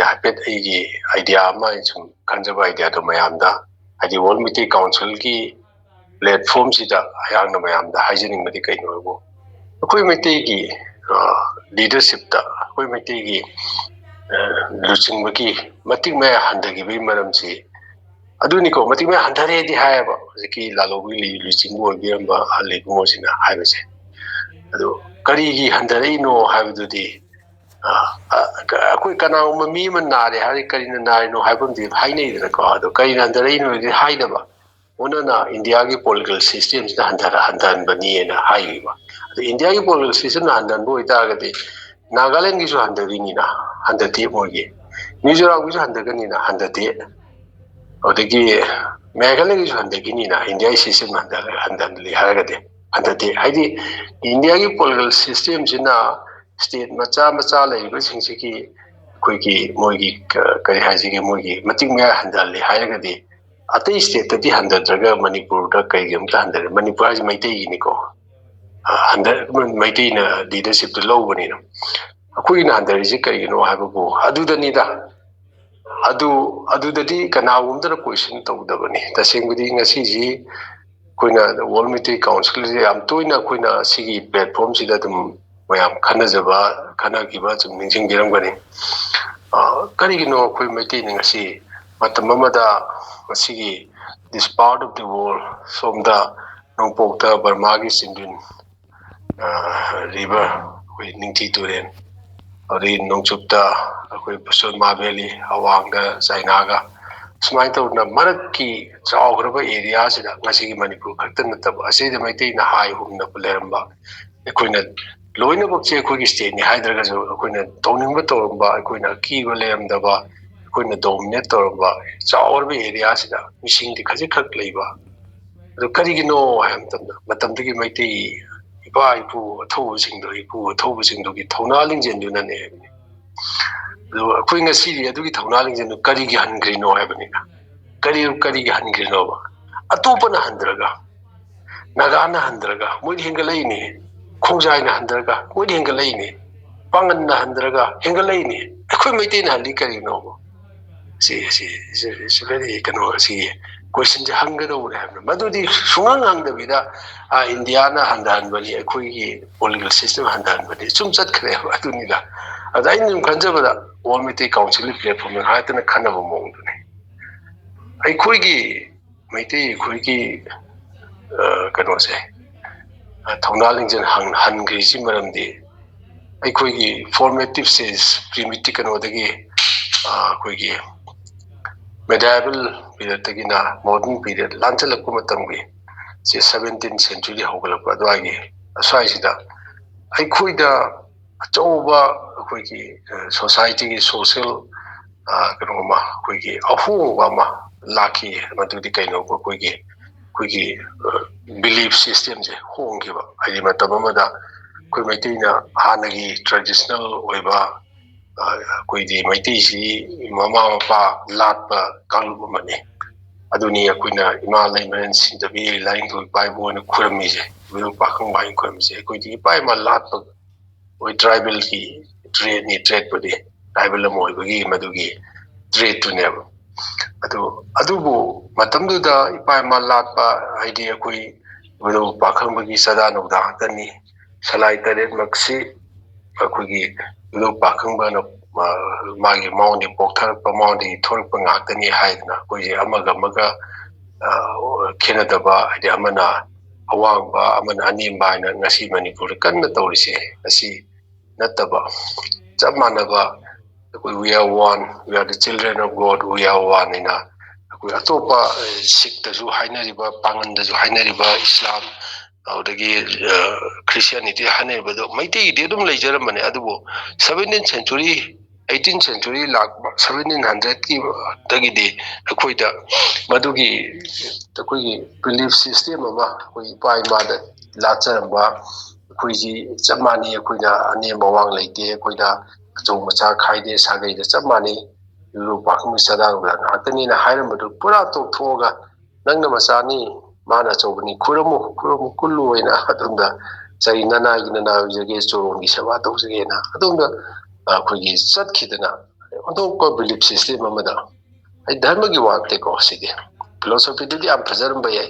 ꯍꯥꯏꯐꯦꯠ ꯑꯩꯒꯤ ꯑꯥꯏꯗꯤꯌꯥ ꯑꯃ ꯁꯨꯝ ꯈꯟꯖꯕ ꯑꯥꯏꯗꯤꯌꯥꯗꯣ ꯃꯌꯥꯝꯗ ꯍꯥꯏꯗꯤ ꯋꯥꯔꯜ ꯃꯩꯇꯩ ꯀꯥꯎꯟꯁꯤꯜꯒꯤ ꯄ꯭ꯂꯦꯠꯐꯣꯝꯁꯤꯗ ꯑꯩꯍꯥꯛꯅ ꯃꯌꯥꯝꯗ ꯍꯥꯏꯖꯅꯤꯡꯕꯗꯤ ꯀꯩꯅꯣ ꯍꯥꯏꯕꯨ ꯑꯩꯈꯣꯏ ꯃꯩꯇꯩꯒꯤ ꯂꯤꯗꯔꯁꯤꯞꯇ ꯑꯩꯈꯣꯏ ꯃꯩꯇꯩꯒꯤ ꯂꯨꯆꯤꯡꯕꯒꯤ ꯃꯇꯤꯛ ꯃꯌꯥꯏ ꯍꯟꯊꯈꯤꯕꯒꯤ ꯃꯔꯝꯁꯤ ꯑꯗꯨꯅꯤꯀꯣ ꯃꯇꯤꯛ ꯃꯌꯥꯏ ꯍꯟꯊꯔꯦꯗꯤ ꯍꯥꯏꯌꯦꯕ ꯍꯧꯖꯤꯛꯀꯤ ꯂꯥꯂꯧꯕꯒꯤ ꯂꯨꯆꯤꯡꯕ ꯑꯣꯏꯕꯤꯔꯝꯕ ꯑꯍꯜ ꯏꯕꯨꯡꯉꯣꯁꯤꯅ ꯍꯥꯏꯕꯁꯦ ꯑꯗꯨ ꯀꯔꯤꯒꯤ ꯍꯟꯊꯔꯛꯏꯅꯣ ꯍꯥꯏꯕꯗꯨꯗꯤ ꯑꯩꯈꯣꯏ ꯀꯅꯥꯒꯨꯝꯕ ꯃꯤ ꯑꯃ ꯅꯥꯔꯦ ꯍꯥꯏꯔꯗꯤ ꯀꯔꯤꯅ ꯅꯥꯔꯤꯅꯣ ꯍꯥꯏꯕꯝꯗꯤ ꯍꯥꯏꯅꯩꯗꯅꯀꯣ ꯑꯗꯣ ꯀꯔꯤꯅ ꯍꯟꯊꯔꯛꯏꯅꯣꯗꯤ ꯍꯥꯏꯗꯕ ꯑꯣꯟꯅꯅ ꯏꯟꯗꯤꯌꯥꯒꯤ ꯄꯣꯂꯤꯇꯤꯀꯦꯜ ꯁꯤꯁꯇꯦꯝꯁꯤꯅ ꯍꯟꯊꯍꯟꯕꯅꯤꯅ ꯍꯥꯏꯈꯤꯕ ꯑꯗꯣ ꯏꯟꯗꯤꯌꯥꯒꯤ ꯄꯣꯂꯤꯇꯤꯀꯦꯜ ꯁꯤꯁꯇꯦꯝꯅ ꯍꯟꯊꯍꯟꯕ ꯑꯣꯏꯇꯥꯔꯒꯗꯤ ꯅꯥꯒꯥꯂꯦꯟꯒꯤꯁꯨ ꯍꯟꯊꯔꯤꯅꯤꯅ ꯍꯟꯊꯗꯦ ꯃꯣꯏꯒꯤ ꯃꯤꯖꯣꯔꯥꯝꯒꯤꯁꯨ ꯍꯟꯊꯒꯅꯤꯅ ꯍꯟꯊꯗꯦ ꯑꯗꯒꯤ ꯃꯦꯘꯥꯂꯌꯥꯒꯤꯁꯨ ꯍꯟꯊꯈꯤꯅꯤꯅ ꯏꯟꯗꯤꯌꯥꯒꯤ ꯁꯤꯁꯇꯦꯝ ꯍꯟꯊꯍꯜꯂꯤ ꯍꯥꯏꯔꯒꯗꯤ ꯍꯟꯊꯗꯦ ꯍꯥꯏꯗꯤ ꯏꯟꯗꯤꯌꯥꯒꯤ ꯄꯣꯂꯤꯇꯤꯀꯦꯜ ꯁꯤꯁꯇꯦꯝꯁꯤꯅ ꯁ꯭ꯇꯦꯠ ꯃꯆꯥ ꯃꯆꯥ ꯂꯩꯔꯤꯕꯁꯤꯡꯁꯤꯒꯤ ꯑꯩꯈꯣꯏꯒꯤ ꯃꯣꯏꯒꯤ ꯀꯔꯤ ꯍꯥꯏꯁꯤꯒꯦ ꯃꯣꯏꯒꯤ ꯃꯇꯤꯛ ꯃꯌꯥꯏ ꯍꯟꯊꯍꯜꯂꯤ ꯍꯥꯏꯔꯒꯗꯤ ꯑꯇꯩ ꯁ꯭ꯇꯦꯠꯇꯗꯤ ꯍꯟꯊꯗ꯭ꯔꯒ ꯃꯅꯤꯄꯨꯔꯗ ꯀꯩꯒꯤ ꯑꯝꯇ ꯍꯟꯊꯔꯦ ꯃꯅꯤꯄꯨꯔ ꯍꯥꯏꯁꯤ ꯃꯩꯇꯩꯒꯤꯅꯤꯀꯣ ꯃꯩꯇꯩꯅ ꯂꯤꯗꯔꯁꯤꯞꯇꯨ ꯂꯧꯕꯅꯤꯅ ꯑꯩꯈꯣꯏꯒꯤꯅ ꯍꯟꯊꯔꯤꯁꯤ ꯀꯔꯤꯒꯤꯅꯣ ꯍꯥꯏꯕꯕꯨ ꯑꯗꯨꯗꯅꯤꯗ ꯑꯗꯨꯗꯗꯤ ꯀꯅꯥꯒꯨꯝꯕꯗꯅ ꯀꯣꯏꯁꯟ ꯇꯧꯗꯕꯅꯤ ꯇꯁꯦꯡꯕꯗꯤ ꯉꯁꯤꯁꯤ ꯑꯩꯈꯣꯏꯅ ꯋꯥꯔꯜ ꯃꯩꯇꯩ ꯀꯥꯎꯟꯁꯤꯜꯁꯦ ꯌꯥꯝ ꯇꯣꯏꯅ ꯑꯩꯈꯣꯏꯅ ꯁꯤꯒꯤ ꯄ꯭ꯂꯦꯠꯐꯣꯝꯁꯤꯗ ꯑꯗꯨꯝ ꯃꯌꯥꯝ ꯈꯟꯅꯈꯤꯕ ꯁꯨꯝ ꯅꯤꯡꯁꯤꯡꯕꯤꯔꯝꯒꯅꯤ ꯀꯔꯤꯒꯤꯅꯣ ꯑꯩꯈꯣꯏ ꯃꯩꯇꯩꯅ ꯉꯁꯤ ꯃꯇꯝ ꯑꯃꯗ ꯃꯁꯤꯒꯤ this part of the world ꯁꯣꯝꯗ ꯅꯣꯡꯄꯣꯛꯇ ꯕꯔꯃꯥꯒꯤ ꯆꯤꯡꯗꯨꯟ ꯔꯤꯚꯔ ꯑꯩꯈꯣꯏ ꯅꯤꯡꯊꯤ ꯇꯨꯔꯦꯜ ꯑꯗꯒꯤ ꯅꯣꯡꯆꯨꯞꯇ ꯑꯩꯈꯣꯏ ꯁꯨꯔꯃꯥ ꯚꯦꯂꯤ ꯑꯋꯥꯡꯗ ꯆꯥꯏꯅꯥꯒ ꯁꯨꯃꯥꯏꯅ ꯇꯧꯗꯅ ꯃꯔꯛꯀꯤ ꯆꯥꯎꯈ꯭ꯔꯕ ꯑꯦꯔꯤꯌꯥꯁꯤꯗ ꯉꯁꯤꯒꯤ ꯃꯅꯤꯄꯨꯔ ꯈꯛꯇ ꯅꯠꯇꯕ ꯑꯁꯤꯗ ꯃꯩꯇꯩꯅ ꯍꯥꯏ ꯍꯨꯝꯅꯕ ꯂꯩꯔꯝꯕ ꯑꯩꯈꯣꯏꯅ ꯂꯣꯏꯅꯃꯛꯁꯦ ꯑꯩꯈꯣꯏꯒꯤ ꯏꯁꯇꯦꯠꯅꯤ ꯍꯥꯏꯗ꯭ꯔꯒꯁꯨ ꯑꯩꯈꯣꯏꯅ ꯇꯧꯅꯤꯡꯕ ꯇꯧꯔꯝꯕ ꯑꯩꯈꯣꯏꯅ ꯑꯀꯤꯕ ꯂꯩꯔꯝꯗꯕ ꯑꯩꯈꯣꯏꯅ ꯗꯣꯃꯤꯅꯦꯠ ꯇꯧꯔꯝꯕ ꯆꯥꯎꯔꯕ ꯑꯦꯔꯤꯌꯥꯁꯤꯗ ꯃꯤꯁꯤꯡꯗꯤ ꯈꯖꯤꯛꯈꯛ ꯂꯩꯕ ꯑꯗꯨ ꯀꯔꯤꯒꯤꯅꯣ ꯍꯥꯏꯕ ꯃꯇꯝꯗ ꯃꯇꯝꯗꯨꯒꯤ ꯃꯩꯇꯩ ꯏꯄꯥ ꯏꯄꯨ ꯑꯊꯧꯕꯁꯤꯡꯗꯨꯒꯤ ꯊꯧꯅꯥ ꯂꯤꯡꯖꯦꯜꯗꯨꯅꯅꯦ ꯍꯥꯏꯕꯅꯤ ꯑꯗꯨ ꯑꯩꯈꯣই ꯉꯁꯤꯗꯤ ꯑꯗꯨꯒꯤ ꯊꯧꯅꯥ ꯂꯤꯡꯖꯦꯜꯗꯨ ꯀꯔꯤꯒꯤ ꯍꯟꯈ꯭ꯔꯤꯅꯣ ꯍꯥꯏꯕꯅꯤꯅ ꯀꯔꯤꯒꯤ ꯍꯟꯈ꯭ꯔꯤꯅꯣꯕ ꯑꯇꯣꯞꯄꯅ ꯍꯟꯊꯔꯒ ꯅꯥꯒꯥꯅ ꯍꯟꯊꯔꯒ ꯃꯣꯏꯗꯤ ꯍꯦꯟꯒꯠꯂꯛꯏꯅꯤ ꯈꯣꯡꯖꯥꯏꯅ ꯍꯟꯊꯔꯒ ꯃꯣꯏꯗꯤ ꯍꯦꯟꯒꯠꯂꯛꯏꯅꯤ ꯄꯥꯡꯒꯟꯅ ꯍꯟꯊꯔꯒ ꯍꯦꯟꯒꯠꯂꯛꯏꯅꯤ ꯑꯩꯈꯣꯏ ꯃꯩꯇꯩꯅ ꯍꯜꯂꯤ ꯀꯔꯤꯒꯤꯅꯣꯕ ꯁꯤ ꯀꯩꯅꯣ ꯁꯤꯒꯤ ꯀꯣꯏꯁꯟꯁꯦ ꯍꯪꯒꯗꯧꯕꯅꯦ ꯍꯥꯏꯕꯅꯤ ꯃꯗꯨꯗꯤ ꯁꯨꯡꯍꯪ ꯍꯪꯗꯕꯤꯗ ꯏꯟꯗꯤꯌꯥꯅ ꯍꯟꯊꯍꯟꯕꯅꯤ ꯑꯩꯈꯣꯏꯒꯤ ꯄꯣꯂꯤꯇꯤꯀꯦꯜ ꯁꯤꯁꯇꯦꯝ ꯍꯟꯊꯍꯟꯕꯅꯤ ꯁꯨꯝ ꯆꯠꯈ꯭ꯔꯦꯕ ꯑꯗꯨꯅꯤꯗ ꯑꯗ ꯑꯩꯅ ꯁꯨꯝ ꯈꯟꯖꯕꯗ ꯋꯥꯔꯜ ꯃꯩꯇꯩ ꯀꯥꯎꯟꯁꯤꯜꯒꯤ ꯄ꯭ꯂꯦꯠꯐꯣꯝ ꯍꯥꯏꯔꯇꯅ ꯈꯟꯅꯕ ꯃꯑꯣꯡꯗꯨꯅꯤ ꯑꯩꯈꯣꯏꯒꯤ ꯃꯩꯇꯩ ꯑꯩꯈꯣꯏꯒꯤ ꯀꯩꯅꯣꯁꯦ ꯊꯧꯅꯥ ꯂꯤꯡꯖꯦꯜ ꯍꯟꯈ꯭ꯔꯤꯁꯤ ꯃꯔꯝꯗꯤ ꯑꯩꯈꯣꯏꯒꯤ ꯐꯣꯔꯃꯦꯇꯤꯞ ꯁꯦꯖ ꯄ꯭ꯔꯤꯃꯤꯇꯤꯞ ꯀꯩꯅꯣꯗꯒꯤ ꯑꯩꯈꯣꯏꯒꯤ ꯃꯦꯗꯥꯏꯕꯜ ꯄꯤꯔꯤꯌꯠꯇꯒꯤꯅ ꯃꯣꯗꯔꯟ ꯄꯤꯔꯤꯌꯠ ꯂꯥꯟꯁꯤꯜꯂꯛꯄ ꯃꯇꯝꯒꯤ ꯁꯤ 17th ꯁꯦꯟꯆꯨꯔꯤ ꯍꯧꯒꯠꯂꯛꯄ ꯑꯗꯨꯋꯥꯏꯒꯤ ꯑꯁ꯭ꯋꯥꯏꯁꯤꯗ ꯑꯩꯈꯣꯏꯗ ꯑꯆꯧꯕ ꯑꯩꯈꯣꯏꯒꯤ ꯁꯣꯁꯥꯏꯇꯤꯒꯤ ꯁꯣꯁꯤꯌꯦꯜ ꯀꯩꯅꯣꯃ ꯑꯩꯈꯣꯏꯒꯤ ꯑꯍꯣꯡꯕ ꯑꯃ ꯂꯥꯛꯈꯤ ꯃꯗꯨꯗꯤ ꯀꯩꯅꯣꯕ ꯑꯩꯈꯣꯏꯒꯤ ꯕꯤꯂꯤꯐ ꯁꯤꯁꯇꯦꯝꯁꯦ ꯍꯣꯡꯈꯤꯕ ꯍꯥꯏꯗꯤ ꯃꯇꯝ ꯑꯃꯗ ꯑꯩꯈꯣꯏ ꯃꯩꯇꯩꯅ ꯍꯥꯟꯅꯒꯤ ꯇ꯭ꯔꯦꯗꯤꯁꯅꯦꯜ ꯑꯣꯏꯕ ꯑꯩꯈꯣꯏꯗꯤ ꯃꯩꯇꯩꯁꯤ ꯃꯃꯥ ꯃꯄꯥ ꯂꯥꯠꯄ ꯀꯥꯡꯂꯨꯞ ꯑꯃꯅꯤ ꯑꯗꯨꯅꯤ ꯑꯩꯈꯣꯏꯅ ꯏꯃꯥ ꯂꯩꯃꯔꯦꯟ ꯁꯤꯡꯗꯕꯤ ꯂꯥꯏꯅꯤꯡꯊꯧ ꯏꯄꯥ ꯏꯄꯨꯅ ꯈꯨꯔꯝꯃꯤꯁꯦ ꯏꯕꯨꯙꯧ ꯄꯥꯈꯪ ꯃꯥꯏ ꯈꯨꯔꯝꯃꯤꯁꯦ ꯑꯩꯈꯣꯏꯗꯤ ꯏꯄꯥ ꯏꯃꯥ ꯂꯥꯠꯄ ꯍꯣꯏ ꯇ꯭ꯔꯥꯏꯕꯦꯜꯒꯤ ꯇ꯭ꯔꯦꯠꯅꯤ ꯇ꯭ꯔꯦꯠꯄꯨꯗꯤ ꯇ꯭ꯔꯥꯏꯕꯦꯜ ꯑꯃ ꯑꯣꯏꯕꯒꯤ ꯃꯗꯨꯒꯤ ꯇ꯭ꯔꯦꯠꯇꯨꯅꯦꯕ ꯑꯗꯨꯕꯨ ꯃꯇꯝꯗꯨꯗ ꯏꯄꯥ ꯏꯃꯥ ꯂꯥꯠꯄ ꯍꯥꯏꯗꯤ ꯑꯩꯈꯣꯏ ꯏꯕꯨꯙꯧ ꯄꯥꯈꯪꯕꯒꯤ ꯆꯥꯗꯥ ꯅꯧꯗꯥ ꯉꯥꯛꯇꯅꯤ ꯁꯂꯥꯏ ꯇꯔꯦꯠꯃꯛꯁꯤ ꯑꯩꯈꯣꯏꯒꯤ ꯏꯕꯨꯙꯧ ꯄꯥꯈꯪꯕꯅ ꯃꯥꯒꯤ ꯃꯉꯣꯟꯗꯒꯤ ꯄꯣꯛꯊꯔꯛꯄ ꯃꯉꯣꯟꯗꯒꯤ ꯊꯣꯔꯛꯄ ꯉꯥꯛꯇꯅꯤ ꯍꯥꯏꯗꯅ ꯑꯩꯈꯣꯏꯁꯦ ꯑꯃꯒ ꯑꯃꯒ ꯈꯦꯠꯅꯗꯕ ꯍꯥꯏꯗꯤ ꯑꯃꯅ ꯑꯋꯥꯡꯕ ꯑꯃꯅ ꯑꯅꯦꯝꯕ ꯍꯥꯏꯅ ꯉꯁꯤ ꯃꯅꯤꯄꯨꯔꯗ ꯀꯟꯅ ꯇꯧꯔꯤꯁꯦ ꯑꯁꯤ ꯅꯠꯇꯕ ꯆꯞ ꯃꯥꯟꯅꯕ ꯑꯩꯈꯣꯏ we R one we R the children of God we R one ꯍꯥꯏꯅ ꯑꯩꯈꯣই ꯑꯇꯣꯞꯄ ꯁꯤꯈꯇꯁꯨ ꯍꯥꯏꯅꯔꯤꯕ ꯄꯥꯡꯒꯟꯗꯁꯨ ꯍꯥꯏꯅꯔꯤꯕ ꯏꯁꯂꯥꯝ ꯑꯗꯨꯗꯒꯤ ꯈ꯭ꯔꯤꯁꯇꯤꯌꯥꯅꯤꯇꯤ ꯍꯥꯏꯅꯔꯤꯕꯗꯣ ꯃꯩꯇꯩꯒꯤꯗꯤ ꯑꯗꯨꯝ ꯂꯩꯖꯔꯝꯕꯅꯦ ꯑꯗꯨꯕꯨ 17th century 18th century ꯂꯥꯛꯄ 1700ꯀꯤ ꯗꯒꯤꯗꯤ ꯑꯩꯈꯣꯏꯗ ꯃꯗꯨꯒꯤ ꯑꯩꯈꯣꯏꯒꯤ ꯕꯤꯂꯤꯐ ꯁꯤꯁꯇꯦꯝ ꯑꯃ ꯑꯩꯈꯣꯏ ꯏꯄꯥ ꯏꯃꯥꯗ ꯂꯥꯠꯆꯔꯝꯕ ꯑꯩꯈꯣꯏꯁꯤ ꯆꯞ ꯃꯥꯟꯅꯩ ꯑꯩꯈꯣꯏꯅ ꯑꯅꯦꯝ ꯑꯋꯥꯡ ꯂꯩꯇꯦ ꯑꯩꯈꯣꯏꯗ ꯑꯆꯧ ꯃꯆꯥ ꯈꯥꯏꯗꯦ ꯁꯥꯒꯩꯗ ꯆꯞ ꯃꯥꯟꯅꯩ ꯏꯕꯨꯙꯧ ꯄꯥꯈꯪꯕꯒꯤ ꯆꯥꯗꯥ ꯅꯧꯗꯥ ꯉꯥꯛꯇꯅꯤꯅ ꯍꯥꯏꯔꯝꯕꯗꯨ ꯄꯨꯔꯥ ꯇꯣꯛꯊꯣꯛꯑꯒ ꯅꯪꯅ ꯃꯆꯥꯅꯤ ꯃꯥꯅ ꯑꯆꯧꯕꯅꯤ ꯈꯨꯔꯝꯃꯨ ꯈꯨꯔꯝꯃꯨ ꯀꯨꯜꯂꯨ ꯑꯣꯏꯅ ꯑꯗꯣꯝꯗ ꯆꯩ ꯅꯅꯥꯏꯒꯤ ꯅꯅꯥ ꯑꯣꯏꯖꯒꯦ ꯆꯣꯔꯣꯟꯒꯤ ꯁꯦꯕꯥ ꯇꯧꯖꯒꯦꯅ ꯑꯗꯣꯝꯗ ꯑꯩꯈꯣꯏꯒꯤ ꯆꯠꯈꯤꯗꯅ ꯑꯇꯣꯞꯄ ꯕꯤꯂꯤꯐ ꯁꯤꯁꯇꯦꯝ ꯑꯃꯗ ꯑꯩ ꯙꯔꯃꯒꯤ ꯋꯥ ꯅꯠꯇꯦꯀꯣ ꯁꯤꯗꯤ ꯐꯤꯂꯣꯁꯣꯐꯤꯗꯨꯗꯤ ꯌꯥꯝ ꯐꯖꯔꯝꯕ ꯌꯥꯏ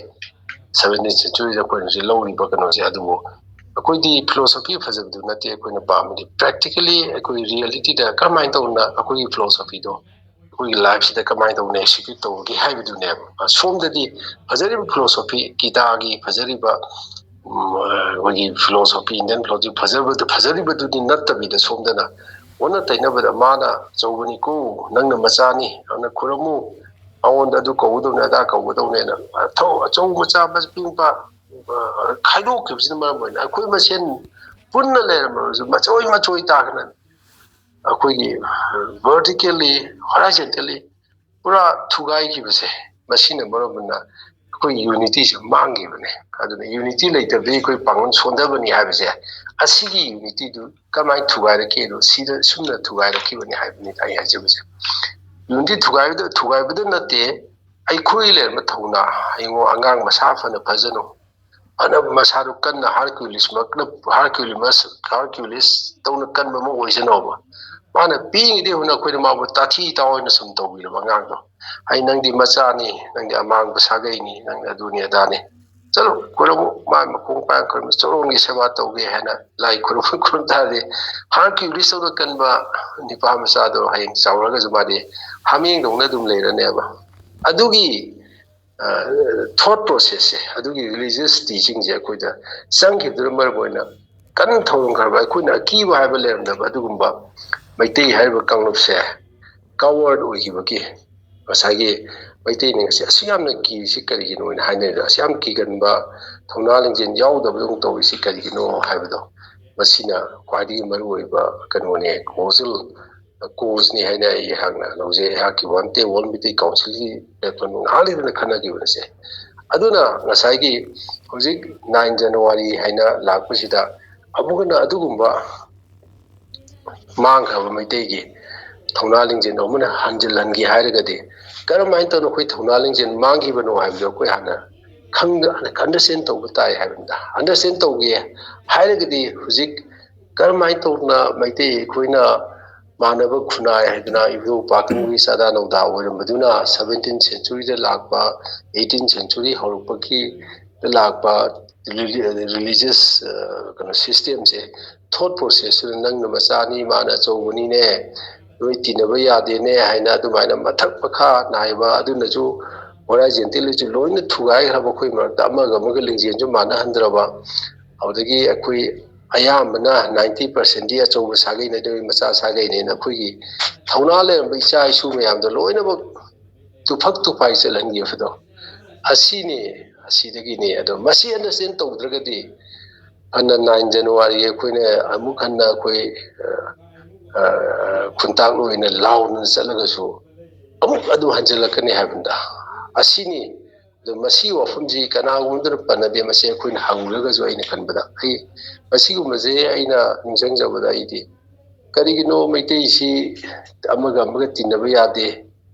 17th century ꯑꯩꯈꯣꯏꯅ ꯍꯧꯖꯤꯛ ꯂꯧꯔꯤꯕ ꯀꯩꯅꯣꯁꯦ ꯑꯗꯨꯕꯨ ꯑꯩꯈꯣꯏꯗꯤ ꯐꯤꯂꯣꯁꯣꯐꯤ ꯐꯖꯕꯗꯨ ꯅꯠꯇꯦ ꯑꯩꯈꯣꯏꯅ ꯄꯥꯝꯕꯗꯤ ꯄ꯭ꯔꯦꯛꯇꯤꯀꯦꯂꯤ ꯑꯩꯈꯣꯏ ꯔꯤꯌꯦꯂꯤꯇꯤꯗ ꯀꯔꯝꯍꯥꯏꯅ ꯇꯧꯅ ꯑꯩꯈꯣꯏꯒꯤ ꯐꯤꯂꯣꯁꯣꯐꯤꯗꯣ ꯑꯩꯈꯣꯏꯒꯤ ꯂꯥꯏꯐꯁꯤꯗ ꯀꯃꯥꯏꯅ ꯇꯧꯅ ꯑꯦꯛꯁꯤꯀ꯭ꯌꯨꯠ ꯇꯧꯕꯒꯦ ꯍꯥꯏꯕꯗꯨꯅꯦꯕ ꯁꯣꯝꯗꯗꯤ ꯐꯖꯔꯤꯕ ꯐꯤꯂꯣꯁꯣꯐꯤ ꯒꯤꯇꯥꯒꯤ ꯐꯖꯔꯤꯕ ꯑꯩꯈꯣꯏꯒꯤ ꯐꯤꯂꯣꯁꯣꯐꯤ ꯏꯟꯗꯤꯌꯟ ꯐꯤꯂꯣꯁꯣꯐꯤ ꯐꯖꯔꯤꯕꯗꯨꯗꯤ ꯅꯠꯇꯕꯤꯗ ꯁꯣꯝꯗꯅ ꯑꯣꯟꯅ ꯇꯩꯅꯕꯗ ꯃꯥꯅ ꯑꯆꯧꯕꯅꯤꯀꯣ ꯅꯪꯅ ꯃꯆꯥꯅꯤ ꯅꯪꯅ ꯈꯨꯔꯝꯃꯨ ꯃꯉꯣꯟꯗ ꯑꯗꯨ ꯀꯧꯒꯗꯧꯅꯦ ꯑꯗꯥ ꯀꯧꯒꯗꯧꯅꯦꯅ ꯑꯆꯧ ꯃꯆꯥ ꯄꯤꯛꯄ ꯈꯥꯏꯗꯣꯛꯈꯤꯕꯁꯤꯅ ꯃꯔꯝ ꯑꯣꯏꯅ ꯑꯩꯈꯣꯏ ꯃꯁꯦꯟ ꯄꯨꯟꯅ ꯂꯩꯔꯝꯃꯕꯁꯨ ꯃꯆꯣꯏ ꯃꯆꯣꯏ ꯇꯥꯗꯅ ꯑꯩꯈꯣꯏꯒꯤ ꯚꯔꯇꯤꯀꯦꯜꯂꯤ ꯍꯣꯔꯥꯏꯖꯟꯇꯦꯜꯂꯤ ꯄꯨꯔꯥ ꯊꯨꯒꯥꯏꯈꯤꯕꯁꯦ ꯃꯁꯤꯅ ꯃꯔꯝ ꯑꯣꯏꯅ ꯑꯩꯈꯣꯏ ꯌꯨꯅꯤꯇꯤꯁꯦ ꯃꯥꯡꯈꯤꯕꯅꯦ ꯑꯗꯨꯅ ꯌꯨꯅꯤꯇꯤ ꯂꯩꯇꯕꯗꯒꯤ ꯑꯩꯈꯣꯏ ꯄꯥꯡꯒꯜ ꯁꯣꯟꯊꯕꯅꯤ ꯍꯥꯏꯕꯁꯦ ꯑꯁꯤꯒꯤ ꯌꯨꯅꯤꯇꯤꯗꯨ ꯀꯃꯥꯏꯅ ꯊꯨꯒꯥꯏꯔꯛꯀꯦꯗꯣ ꯁꯤꯗ ꯁꯨꯝꯅ ꯊꯨꯒꯥꯏꯔꯛꯈꯤꯕꯅꯤ ꯍꯥꯏꯕꯅꯤ ꯑꯩ ꯍꯥꯏꯖꯕꯁꯦ ꯌꯨꯅꯤꯇꯤ ꯊꯨꯒꯥꯏꯕꯗ ꯅꯠꯇꯦ ꯑꯩꯈꯣꯏ ꯂꯩꯔꯝꯕ ꯊꯧꯅꯥ ꯍꯌꯦꯡꯉꯣ ꯑꯉꯥꯡ ꯃꯁꯥ ꯐꯅ ꯐꯖꯅꯨ ꯐꯅ ꯃꯁꯥꯗꯨ ꯀꯟꯅ ꯍꯥꯔꯀ꯭ꯌꯨꯂꯤꯁ ꯇꯧꯅ ꯀꯟꯕ ꯑꯃ ꯑꯣꯏꯁꯅꯣꯕ ꯃꯥꯅ ꯄꯤꯛꯏꯉꯩꯗꯒꯤ ꯍꯧꯅ ꯑꯩꯈꯣꯏꯅ ꯃꯥꯕꯨ ꯇꯥꯊꯤ ꯇꯥꯑꯣꯏꯅ ꯁꯨꯝ ꯇꯧꯕꯤꯔꯕ ꯑꯉꯥꯡꯗꯣ ꯑꯩ ꯅꯪꯗꯤ ꯃꯆꯥꯅꯤ ꯅꯪꯗꯤ ꯑꯃꯥꯡꯕ ꯁꯥꯒꯩꯅꯤ ꯅꯪꯗꯤ ꯑꯗꯨꯅꯤ ꯑꯗꯥꯅꯤ ꯆꯠꯂꯣ ꯈꯨꯔꯝꯃꯨ ꯃꯥ ꯃꯈꯣꯡ ꯄꯥꯡ ꯈꯨꯔꯝꯃꯨ ꯆꯣꯔꯣꯟꯒꯤ ꯁꯦꯕꯥ ꯇꯧꯒꯦ ꯍꯥꯏꯅ ꯂꯥꯏ ꯈꯨꯔꯨꯝ ꯇꯥꯔꯗꯤ ꯍꯥꯔꯀ꯭ꯌꯨꯂꯤꯁ ꯇꯧꯅ ꯀꯟꯕ ꯅꯤꯄꯥ ꯃꯆꯥꯗꯣ ꯍꯌꯦꯡ ꯆꯥꯎꯔꯒꯁꯨ ꯃꯥꯗꯤ ꯍꯥꯃꯦꯡꯗꯧꯅ ꯑꯗꯨꯝ ꯂꯩꯔꯅꯦꯕ ꯑꯗꯨꯒꯤ ꯊꯣꯠ ꯄ꯭ꯔꯣꯁꯦꯁꯁꯦ ꯑꯗꯨꯒꯤ ꯔꯤꯂꯤꯖꯤꯌꯁ ꯇꯤꯆꯤꯡꯁꯦ ꯑꯩꯈꯣꯏꯗ ꯆꯪꯈꯤꯕꯗꯨꯅ ꯃꯔꯝ ꯑꯣꯏꯅ ꯀꯟꯅ ꯊꯧꯔꯝꯈ꯭ꯔꯕ ꯑꯩꯈꯣꯏꯅ ꯑꯀꯤꯕ ꯍꯥꯏꯕ ꯂꯩꯔꯝꯗꯕ ꯑꯗꯨꯒꯨꯝꯕ ꯃꯩꯇꯩ ꯍꯥꯏꯔꯤꯕ ꯀꯥꯡꯂꯨꯞꯁꯦ ꯀꯋꯔꯗ ꯑꯣꯏꯈꯤꯕꯒꯤ ꯉꯁꯥꯏꯒꯤ ꯃꯩꯇꯩꯅ ꯉꯁꯤ ꯑꯁꯨꯛ ꯌꯥꯝꯅ ꯀꯤꯔꯤꯁꯤ ꯀꯔꯤꯒꯤꯅꯣ ꯍꯥꯏꯅ ꯍꯥꯏꯅꯔꯤꯗꯣ ꯑꯁꯨꯛ ꯌꯥꯝ ꯀꯤꯒꯟꯕ ꯊꯧꯅꯥ ꯂꯤꯡꯖꯦꯜ ꯌꯥꯎꯗꯕꯗꯧꯅ ꯇꯧꯔꯤꯁꯤ ꯀꯔꯤꯒꯤꯅꯣ ꯍꯥꯏꯕꯗꯣ ꯃꯁꯤꯅ ꯈ꯭ꯋꯥꯏꯗꯒꯤ ꯃꯔꯨꯑꯣꯏꯕ ꯀꯩꯅꯣꯅꯦ ꯀꯣꯖꯅꯤ ꯍꯥꯏꯅ ꯑꯩꯍꯥꯛꯅ ꯂꯧꯖꯩ ꯑꯩꯍꯥꯛꯀꯤ ꯋꯥꯔꯜ ꯃꯩꯇꯩ ꯀꯥꯎꯟꯁꯤꯜꯒꯤ ꯔꯦꯐꯔꯦꯟꯗꯨ ꯉꯥꯏꯍꯥꯛ ꯈꯟꯅꯈꯤꯕꯁꯦ ꯑꯗꯨꯅ ꯉꯁꯥꯏꯒꯤ ꯍꯧꯖꯤꯛ 9 ꯖꯅꯋꯥꯔꯤ ꯍꯥꯏꯅ ꯂꯥꯛꯄꯁꯤꯗ ꯑꯃꯨꯛ ꯍꯟꯅ ꯑꯗꯨꯒꯨꯝꯕ ꯃꯥꯡꯈ꯭ꯔꯕ ꯃꯩꯇꯩꯒꯤ ꯊꯧꯅꯥ ꯂꯤꯡꯖꯦꯜ ꯑꯃꯅ ꯍꯟꯖꯤꯜꯍꯟꯒꯦ ꯍꯥꯏꯔꯒꯗꯤ ꯀꯔꯝꯍꯥꯏꯅ ꯇꯧꯅ ꯑꯩꯈꯣꯏ ꯊꯧꯅꯥ ꯂꯤꯡꯖꯦꯜ ꯃꯥꯡꯈꯤꯕꯅꯣ ꯍꯥꯏꯕꯗꯣ ꯑꯩꯈꯣꯏ ꯍꯥꯟꯅ ꯑꯟꯗꯔꯁꯇꯦꯟ ꯇꯧꯕ ꯇꯥꯏ ꯍꯥꯏꯕꯅꯤꯗ ꯑꯟꯗꯔꯁꯇꯦꯟ ꯇꯧꯒꯦ ꯍꯥꯏꯔꯒꯗꯤ ꯍꯧꯖꯤꯛ ꯀꯔꯝꯍꯥꯏꯅ ꯇꯧꯅ ꯃꯩꯇꯩ ꯑꯩꯈꯣꯏꯅ ꯃꯥꯟꯅꯕ ꯈꯨꯟꯅꯥꯏ ꯍꯥꯏꯗꯅ ꯏꯕꯨꯙꯧ ꯄꯥꯈꯪꯕꯒꯤ ꯆꯥꯗꯥ ꯅꯧꯗꯥ ꯑꯣꯏꯔꯝꯕꯗꯨꯅ 17th century ꯂꯥꯛꯄ 18th century ꯍꯧꯔꯛꯄꯒꯤ ꯂꯥꯛꯄ ꯔꯤꯂꯤꯖꯤꯌꯁ ꯀꯩꯅꯣ ꯁꯤꯁꯇꯦꯝꯁꯦ ꯊꯣꯠ ꯄ꯭ꯔꯣꯁꯦꯁꯇꯨꯗ ꯅꯪꯅ ꯃꯆꯥꯅꯤ ꯃꯥꯅ ꯑꯆꯧꯕꯅꯤꯅꯦ ꯅꯣꯏ ꯇꯤꯟꯅꯕ ꯌꯥꯗꯦꯅꯦ ꯍꯥꯏꯅ ꯑꯗꯨꯃꯥꯏꯅ ꯃꯊꯛ ꯃꯈꯥ ꯅꯥꯏꯕ ꯑꯗꯨꯅꯁꯨ ꯍꯣꯔꯥꯏꯖꯦꯟꯇꯦꯜꯂꯤꯁꯨ ꯂꯣꯏꯅ ꯊꯨꯒꯥꯏꯈ꯭ꯔꯕ ꯑꯩꯈꯣꯏ ꯃꯔꯛꯇ ꯑꯃꯒ ꯂꯤꯡꯖꯦꯜꯁꯨ ꯃꯥꯟꯅꯍꯟꯗ꯭ꯔꯕ ꯑꯗꯨꯗꯒꯤ ꯑꯩꯈꯣꯏ ꯑꯌꯥꯝꯕꯅ 90%ꯗꯤ ꯑꯆꯧꯕ ꯁꯥꯒꯩ ꯅꯠꯇ꯭ꯔꯒ ꯃꯆꯥ ꯁꯥꯒꯩꯅꯦꯅ ꯑꯩꯈꯣꯏꯒꯤ ꯊꯧꯅꯥ ꯂꯩꯔꯝꯕ ꯏꯆꯥ ꯏꯁꯨ ꯃꯌꯥꯝꯗꯣ ꯂꯣꯏꯅꯃꯛ ꯇꯨꯐꯛ ꯇꯨꯐꯥꯏ ꯆꯠꯍꯟꯈꯤꯕꯗꯣ ꯑꯁꯤꯅꯤ ꯑꯁꯤꯗꯒꯤꯅꯤ ꯑꯗꯣ ꯃꯁꯤ ꯑꯟꯗꯔꯁꯇꯦꯟ ꯇꯧꯗ꯭ꯔꯒꯗꯤ ꯍꯟꯅ 9 ꯖꯅꯋꯥꯔꯤ ꯑꯩꯈꯣꯏꯅ ꯑꯃꯨꯛ ꯍꯟꯅ ꯑꯩꯈꯣꯏ ꯈꯨꯟꯇꯥꯛ ꯑꯣꯏꯅ ꯂꯥꯎꯅ ꯆꯠꯂꯒꯁꯨ ꯑꯃꯨꯛ ꯑꯗꯨ ꯍꯟꯖꯤꯜꯂꯛꯀꯅꯤ ꯍꯥꯏꯕꯅꯤꯗ ꯑꯁꯤꯅꯤ ꯑꯗꯣ ꯃꯁꯤ ꯋꯥꯐꯝꯁꯤ ꯀꯅꯥꯒꯨꯝꯕꯗꯅ ꯄꯟꯅꯗꯦ ꯃꯁꯤ ꯑꯩꯈꯣꯏꯅ ꯍꯪꯂꯒꯁꯨ ꯑꯩꯅ ꯈꯟꯕꯗ ꯃꯁꯤꯒꯨꯝꯕꯁꯦ ꯑꯩꯅ ꯅꯤꯡꯁꯤꯡꯖꯕꯗ ꯑꯩꯗꯤ ꯀꯔꯤꯒꯤꯅꯣ ꯃꯩꯇꯩꯁꯤ ꯑꯃꯒ ꯇꯤꯟꯅꯕ ꯌꯥꯗꯦ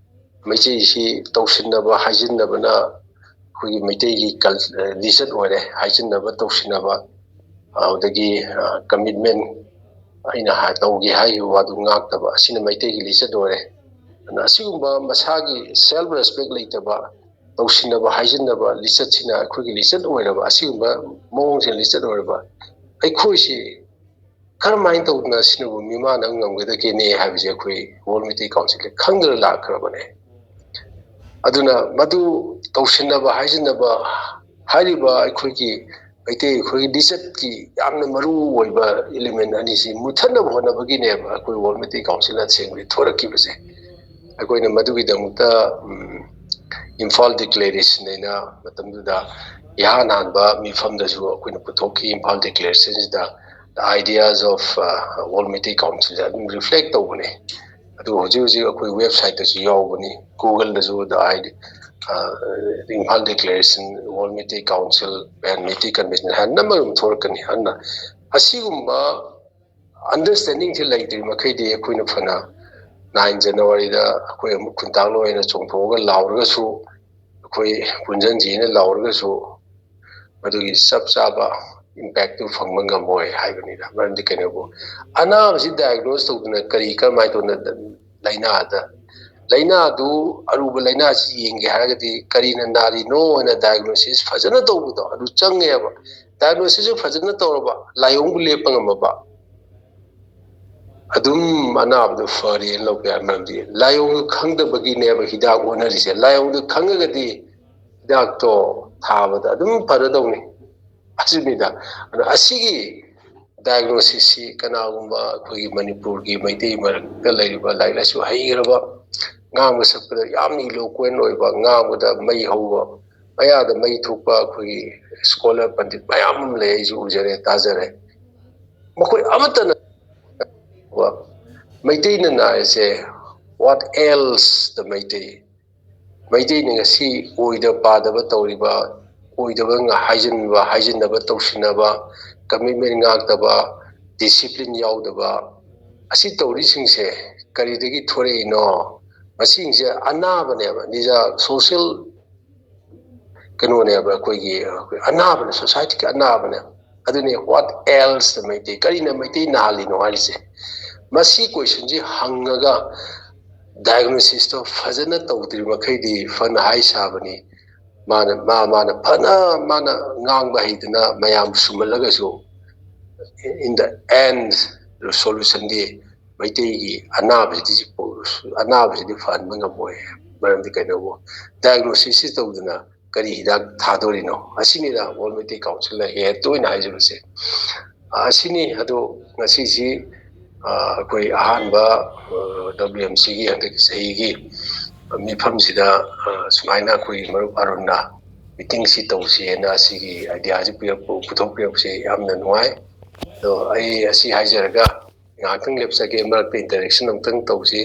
ꯃꯩꯇꯩꯁꯤ ꯇꯧꯁꯤꯟꯅꯕ ꯍꯥꯏꯖꯤꯟꯅꯕꯅ ꯑꯩꯈꯣꯏꯒꯤ ꯃꯩꯇꯩꯒꯤ ꯂꯤꯆꯠ ꯑꯣꯏꯔꯦ ꯍꯥꯏꯖꯤꯟꯅꯕ ꯇꯧꯁꯤꯟꯅꯕ ꯑꯗꯨꯗꯒꯤ ꯀꯃꯤꯠꯃꯦꯟ ꯑꯩꯅ ꯇꯧꯒꯦ ꯍꯥꯏꯈꯤꯕ ꯋꯥꯗꯨ ꯉꯥꯛꯇꯕ ꯑꯁꯤꯅ ꯃꯩꯇꯩꯒꯤ ꯂꯤꯆꯠ ꯑꯣꯏꯔꯦ ꯑꯗꯨꯅ ꯑꯁꯤꯒꯨꯝꯕ ꯃꯁꯥꯒꯤ ꯁꯦꯜꯐ ꯔꯦꯁꯄꯦꯛ ꯂꯩꯇꯕ ꯇꯧꯁꯤꯟꯅꯕ ꯍꯥꯏꯖꯤꯟꯅꯕ ꯂꯤꯆꯠꯁꯤꯅ ꯑꯩꯈꯣꯏꯒꯤ ꯂꯤꯆꯠ ꯑꯣꯏꯔꯕ ꯑꯁꯤꯒꯨꯝꯕ ꯃꯑꯣꯡꯁꯤꯅ ꯂꯤꯆꯠ ꯑꯣꯏꯔꯕ ꯑꯩꯈꯣꯏꯁꯤ ꯀꯔꯝꯍꯥꯏꯅ ꯇꯧꯗꯅ ꯁꯤꯅꯕꯨ ꯃꯤꯃꯥꯟꯅ ꯉꯝꯒꯗꯒꯦꯅꯦ ꯍꯥꯏꯕꯁꯦ ꯑꯩꯈꯣꯏ ꯋꯥꯔꯜ ꯃꯩꯇꯩ ꯀꯥꯎꯟꯁꯤꯜꯁꯦ ꯈꯪꯗꯅ ꯂꯥꯛꯈ꯭ꯔꯕꯅꯦ ꯑꯗꯨꯅ ꯃꯗꯨ ꯇꯧꯁꯤꯟꯅꯕ ꯍꯥꯏꯖꯤꯟꯅꯕ ꯍꯥꯏꯔꯤꯕ ꯑꯩꯈꯣꯏꯒꯤ ꯑꯩꯈꯣꯏꯒꯤ ꯂꯤꯆꯠꯀꯤ ꯌꯥꯝꯅ ꯃꯔꯨ ꯑꯣꯏꯕ ꯏꯂꯤꯃꯦꯟ ꯑꯅꯤꯁꯤ ꯃꯨꯠꯊꯠꯅꯕ ꯍꯣꯠꯅꯕꯒꯤꯅꯦꯕ ꯑꯩꯈꯣꯏ ꯋꯥꯔꯜ ꯃꯩꯇꯩ ꯀꯥꯎꯟꯁꯤꯜꯅ ꯑꯁꯦꯡꯕꯗꯤ ꯊꯣꯔꯛꯈꯤꯕꯁꯦ ꯑꯩꯈꯣꯏꯅ ꯃꯗꯨꯒꯤꯗꯃꯛꯇ ꯏꯝꯐꯥꯜ ꯗꯤꯀ꯭ꯂꯦꯔꯦꯁꯟ ꯑꯩꯅ ꯃꯇꯝꯗꯨꯗ ꯏꯍꯥꯟ ꯍꯥꯟꯕ ꯃꯤꯐꯝꯗꯁꯨ ꯑꯩꯈꯣꯏꯅ ꯄꯨꯊꯣꯛꯈꯤ ꯏꯝꯐꯥꯜ ꯗꯤꯀ꯭ꯂꯦꯔꯦꯁꯟꯁꯤꯗ the ideas of World Meitei ꯀꯥꯎꯟꯁꯤꯜꯁꯦ ꯑꯗꯨꯝ ꯔꯤꯐ꯭ꯂꯦꯛ ꯇꯧꯕꯅꯦ ꯑꯗꯨ ꯍꯧꯖꯤꯛ ꯍꯧꯖꯤꯛ ꯑꯩꯈꯣꯏ ꯋꯦꯕꯁꯥꯏꯠꯇꯁꯨ ꯌꯥꯎꯕꯅꯤ ꯒꯨꯒꯜꯗꯁꯨ Imphal Declaration World Meitei Council and Meitei Convention ꯍꯥꯏꯅ ꯅꯝꯕ ꯑꯗꯨꯝ ꯊꯣꯔꯛꯀꯅꯤ ꯑꯗꯨꯅ ꯑꯁꯤꯒꯨꯝꯕ ꯑꯟꯗꯔꯁꯇꯦꯟꯗꯤꯡꯁꯦ ꯂꯩꯇ꯭ꯔꯤ ꯃꯈꯩꯗꯤ ꯑꯩꯈꯣꯏꯅ ꯐꯅ 9 ꯖꯅꯋꯥꯔꯤꯗ ꯑꯩꯈꯣꯏ ꯑꯃꯨꯛ ꯈꯨꯟꯇꯥꯛ ꯑꯣꯏꯅ ꯆꯣꯡꯊꯣꯛꯑꯒ ꯂꯥꯎꯔꯒꯁꯨ ꯑꯩꯈꯣꯏ ꯄꯨꯟꯖꯟꯁꯤꯅ ꯂꯥꯎꯔꯒꯁꯨ ꯃꯗꯨꯒꯤ ꯆꯞ ꯆꯥꯕ ꯏꯝꯄꯦꯛꯇꯨ ꯐꯪꯕ ꯉꯝꯃꯣꯏ ꯍꯥꯏꯕꯅꯤꯗ ꯃꯔꯝꯗꯤ ꯀꯩꯅꯣꯕꯨ ꯑꯅꯥꯕꯁꯤ ꯗꯥꯏꯒꯅꯣꯁ ꯇꯧꯗꯨꯅ ꯀꯔꯝꯍꯥꯏꯅ ꯇꯧꯅ ꯂꯥꯏꯅꯥꯗꯨ ꯑꯔꯨꯕ ꯂꯥꯏꯅꯥꯁꯤ ꯌꯦꯡꯒꯦ ꯍꯥꯏꯔꯒꯗꯤ ꯀꯔꯤꯅ ꯅꯥꯔꯤꯅꯣ ꯍꯥꯏꯅ ꯗꯥꯏꯒꯅꯣꯁꯤꯁ ꯐꯖꯅ ꯇꯧꯕꯗꯣ ꯑꯗꯨ ꯆꯪꯉꯦꯕ ꯗꯥꯏꯒꯅꯣꯁꯤꯁꯁꯨ ꯐꯖꯅ ꯇꯧꯔꯕ ꯂꯥꯏꯑꯣꯡꯕꯨ ꯂꯦꯞꯄ ꯉꯝꯃꯕ ꯑꯗꯨꯝ ꯑꯅꯥꯕꯗꯨ ꯐꯔꯦꯅ ꯂꯧꯕ ꯌꯥꯏ ꯃꯔꯝꯗꯤ ꯂꯥꯏꯑꯣꯡꯗꯨ ꯈꯪꯗꯕꯒꯤꯅꯦꯕ ꯍꯤꯗꯥꯛ ꯑꯣꯟꯅꯔꯤꯁꯦ ꯂꯥꯏꯑꯣꯡꯗꯨ ꯈꯪꯉꯒꯗꯤ ꯍꯤꯗꯥꯛꯇꯣ ꯊꯥꯕꯗ ꯑꯗꯨꯝ ꯐꯔꯗꯧꯅꯤ ꯑꯁꯤꯅꯤꯗ ꯑꯗꯣ ꯑꯁꯤꯒꯤ ꯗꯥꯏꯒꯅꯣꯁꯤꯁꯁꯤ ꯀꯅꯥꯒꯨꯝꯕ ꯑꯩꯈꯣꯏꯒꯤ ꯃꯅꯤꯄꯨꯔꯒꯤ ꯃꯩꯇꯩ ꯃꯔꯛꯇ ꯂꯩꯔꯤꯕ ꯂꯥꯏꯔꯤꯛ ꯂꯥꯏꯁꯨ ꯍꯩꯈ꯭ꯔꯕ ꯉꯥꯡꯕ ꯁꯛꯄꯗ ꯌꯥꯝꯅ ꯏꯂꯣꯀ꯭ꯋꯦꯟ ꯑꯣꯏꯕ ꯉꯥꯡꯕꯗ ꯃꯩ ꯍꯧꯕ ꯃꯌꯥꯗ ꯃꯩ ꯊꯣꯛꯄ ꯑꯩꯈꯣꯏꯒꯤ ꯁ꯭ꯀꯣꯂꯔ ꯄꯟꯗꯤꯠ ꯃꯌꯥꯝ ꯑꯃ ꯂꯩ ꯑꯩꯁꯨ ꯎꯖꯔꯦ ꯇꯥꯖꯔꯦ ꯃꯈꯣꯏ ꯑꯃꯠꯇꯅ ꯃꯩꯇꯩꯅ ꯅꯥꯔꯤꯁꯦ ꯋꯥꯠ ꯑꯦꯜꯁ ꯗ ꯃꯩꯇꯩꯅ ꯉꯁꯤ ꯑꯣꯏꯗ ꯄꯥꯗꯕ ꯇꯧꯔꯤꯕ ꯑꯣꯏꯗꯕ ꯍꯥꯏꯖꯤꯟꯅꯕ ꯇꯧꯁꯤꯟꯅꯕ ꯀꯃꯤꯠꯃꯦꯟ ꯉꯥꯛꯇꯕ ꯗꯤꯁꯤꯄ꯭ꯂꯤꯟ ꯌꯥꯎꯗꯕ ꯑꯁꯤ ꯇꯧꯔꯤꯁꯤꯡꯁꯦ ꯀꯔꯤꯗꯒꯤ ꯊꯣꯔꯛꯏꯅꯣ ꯃꯁꯤꯁꯦ ꯑꯅꯥꯕꯅꯦꯕ ꯅꯤꯖ ꯁꯣꯁꯤꯌꯦꯜ ꯀꯩꯅꯣꯅꯦꯕ ꯑꯩꯈꯣꯏꯒꯤ ꯑꯅꯥꯕꯅꯦ ꯁꯣꯁꯥꯏꯇꯤꯒꯤ ꯑꯅꯥꯕꯅꯦꯕ ꯑꯗꯨꯅꯤ ꯋꯥꯠ ꯑꯦꯜꯁ ꯗ ꯃꯩꯇꯩ ꯀꯔꯤꯅ ꯃꯩꯇꯩ ꯅꯥꯍꯜꯂꯤꯅꯣ ꯍꯥꯏꯔꯤꯁꯦ ꯃꯁꯤ ꯀꯣꯏꯁꯟꯁꯤ ꯍꯪꯉꯒ ꯗꯥꯏꯒꯅꯣꯁꯤꯁꯇꯣ ꯐꯖꯅ ꯇꯧꯗ꯭ꯔꯤ ꯃꯈꯩꯗꯤ ꯐꯅ ꯍꯥꯏ ꯁꯥꯕꯅꯤ ꯃꯥꯅ ꯐꯅ ꯃꯥꯅ ꯉꯥꯡꯕ ꯍꯩꯗꯅ ꯃꯌꯥꯝ ꯁꯨꯝꯍꯜꯂꯒꯁꯨ ꯏꯟ ꯗ ꯑꯦꯟ ꯁꯣꯂꯨꯁꯟꯗꯤ ꯃꯩꯇꯩꯒꯤ ꯑꯅꯥꯕꯁꯤꯗꯤ ꯐꯍꯟꯕ ꯉꯝꯃꯣꯏ ꯃꯔꯝꯗꯤ ꯀꯩꯅꯣꯕꯨ ꯗꯥꯏꯒꯅꯣꯁꯤꯁꯁꯤ ꯇꯧꯗꯅ ꯀꯔꯤ ꯍꯤꯗꯥꯛ ꯊꯥꯗꯣꯔꯤꯅꯣ ꯑꯁꯤꯅꯤꯅ ꯋꯥꯔꯜ ꯃꯩꯇꯩ ꯀꯥꯎꯟꯁꯤꯜꯅ ꯍꯦꯛ ꯇꯣꯏꯅ ꯍꯥꯏꯖꯕꯁꯦ ꯑꯁꯤꯅꯤ ꯑꯗꯣ ꯉꯁꯤꯁꯤ ꯑꯩꯈꯣꯏ ꯑꯍꯥꯟꯕ WMCꯒꯤ ꯍꯟꯗꯛꯀꯤ ꯆꯍꯤꯒꯤ ꯃꯤꯐꯝꯁꯤꯗ ꯁꯨꯃꯥꯏꯅ ꯑꯩꯈꯣꯏꯒꯤ ꯃꯔꯨꯞ ꯑꯔꯨꯟꯅ ꯃꯤꯇꯤꯡꯁꯤ ꯇꯧꯁꯦꯅ ꯑꯁꯤꯒꯤ ꯑꯥꯏꯗꯤꯌꯥꯁꯤ ꯄꯨꯊꯣꯛꯄꯤꯔꯛꯄꯁꯦ ꯌꯥꯝꯅ ꯅꯨꯡꯉꯥꯏ ꯑꯗꯣ ꯑꯩ ꯑꯁꯤ ꯍꯥꯏꯖꯔꯒ ꯉꯥꯏꯍꯥꯛꯇꯪ ꯂꯦꯞꯆꯒꯦ ꯃꯔꯛꯇ ꯏꯟꯇꯔꯦꯛꯁꯟ ꯑꯃꯨꯛꯇꯪ ꯇꯧꯁꯤ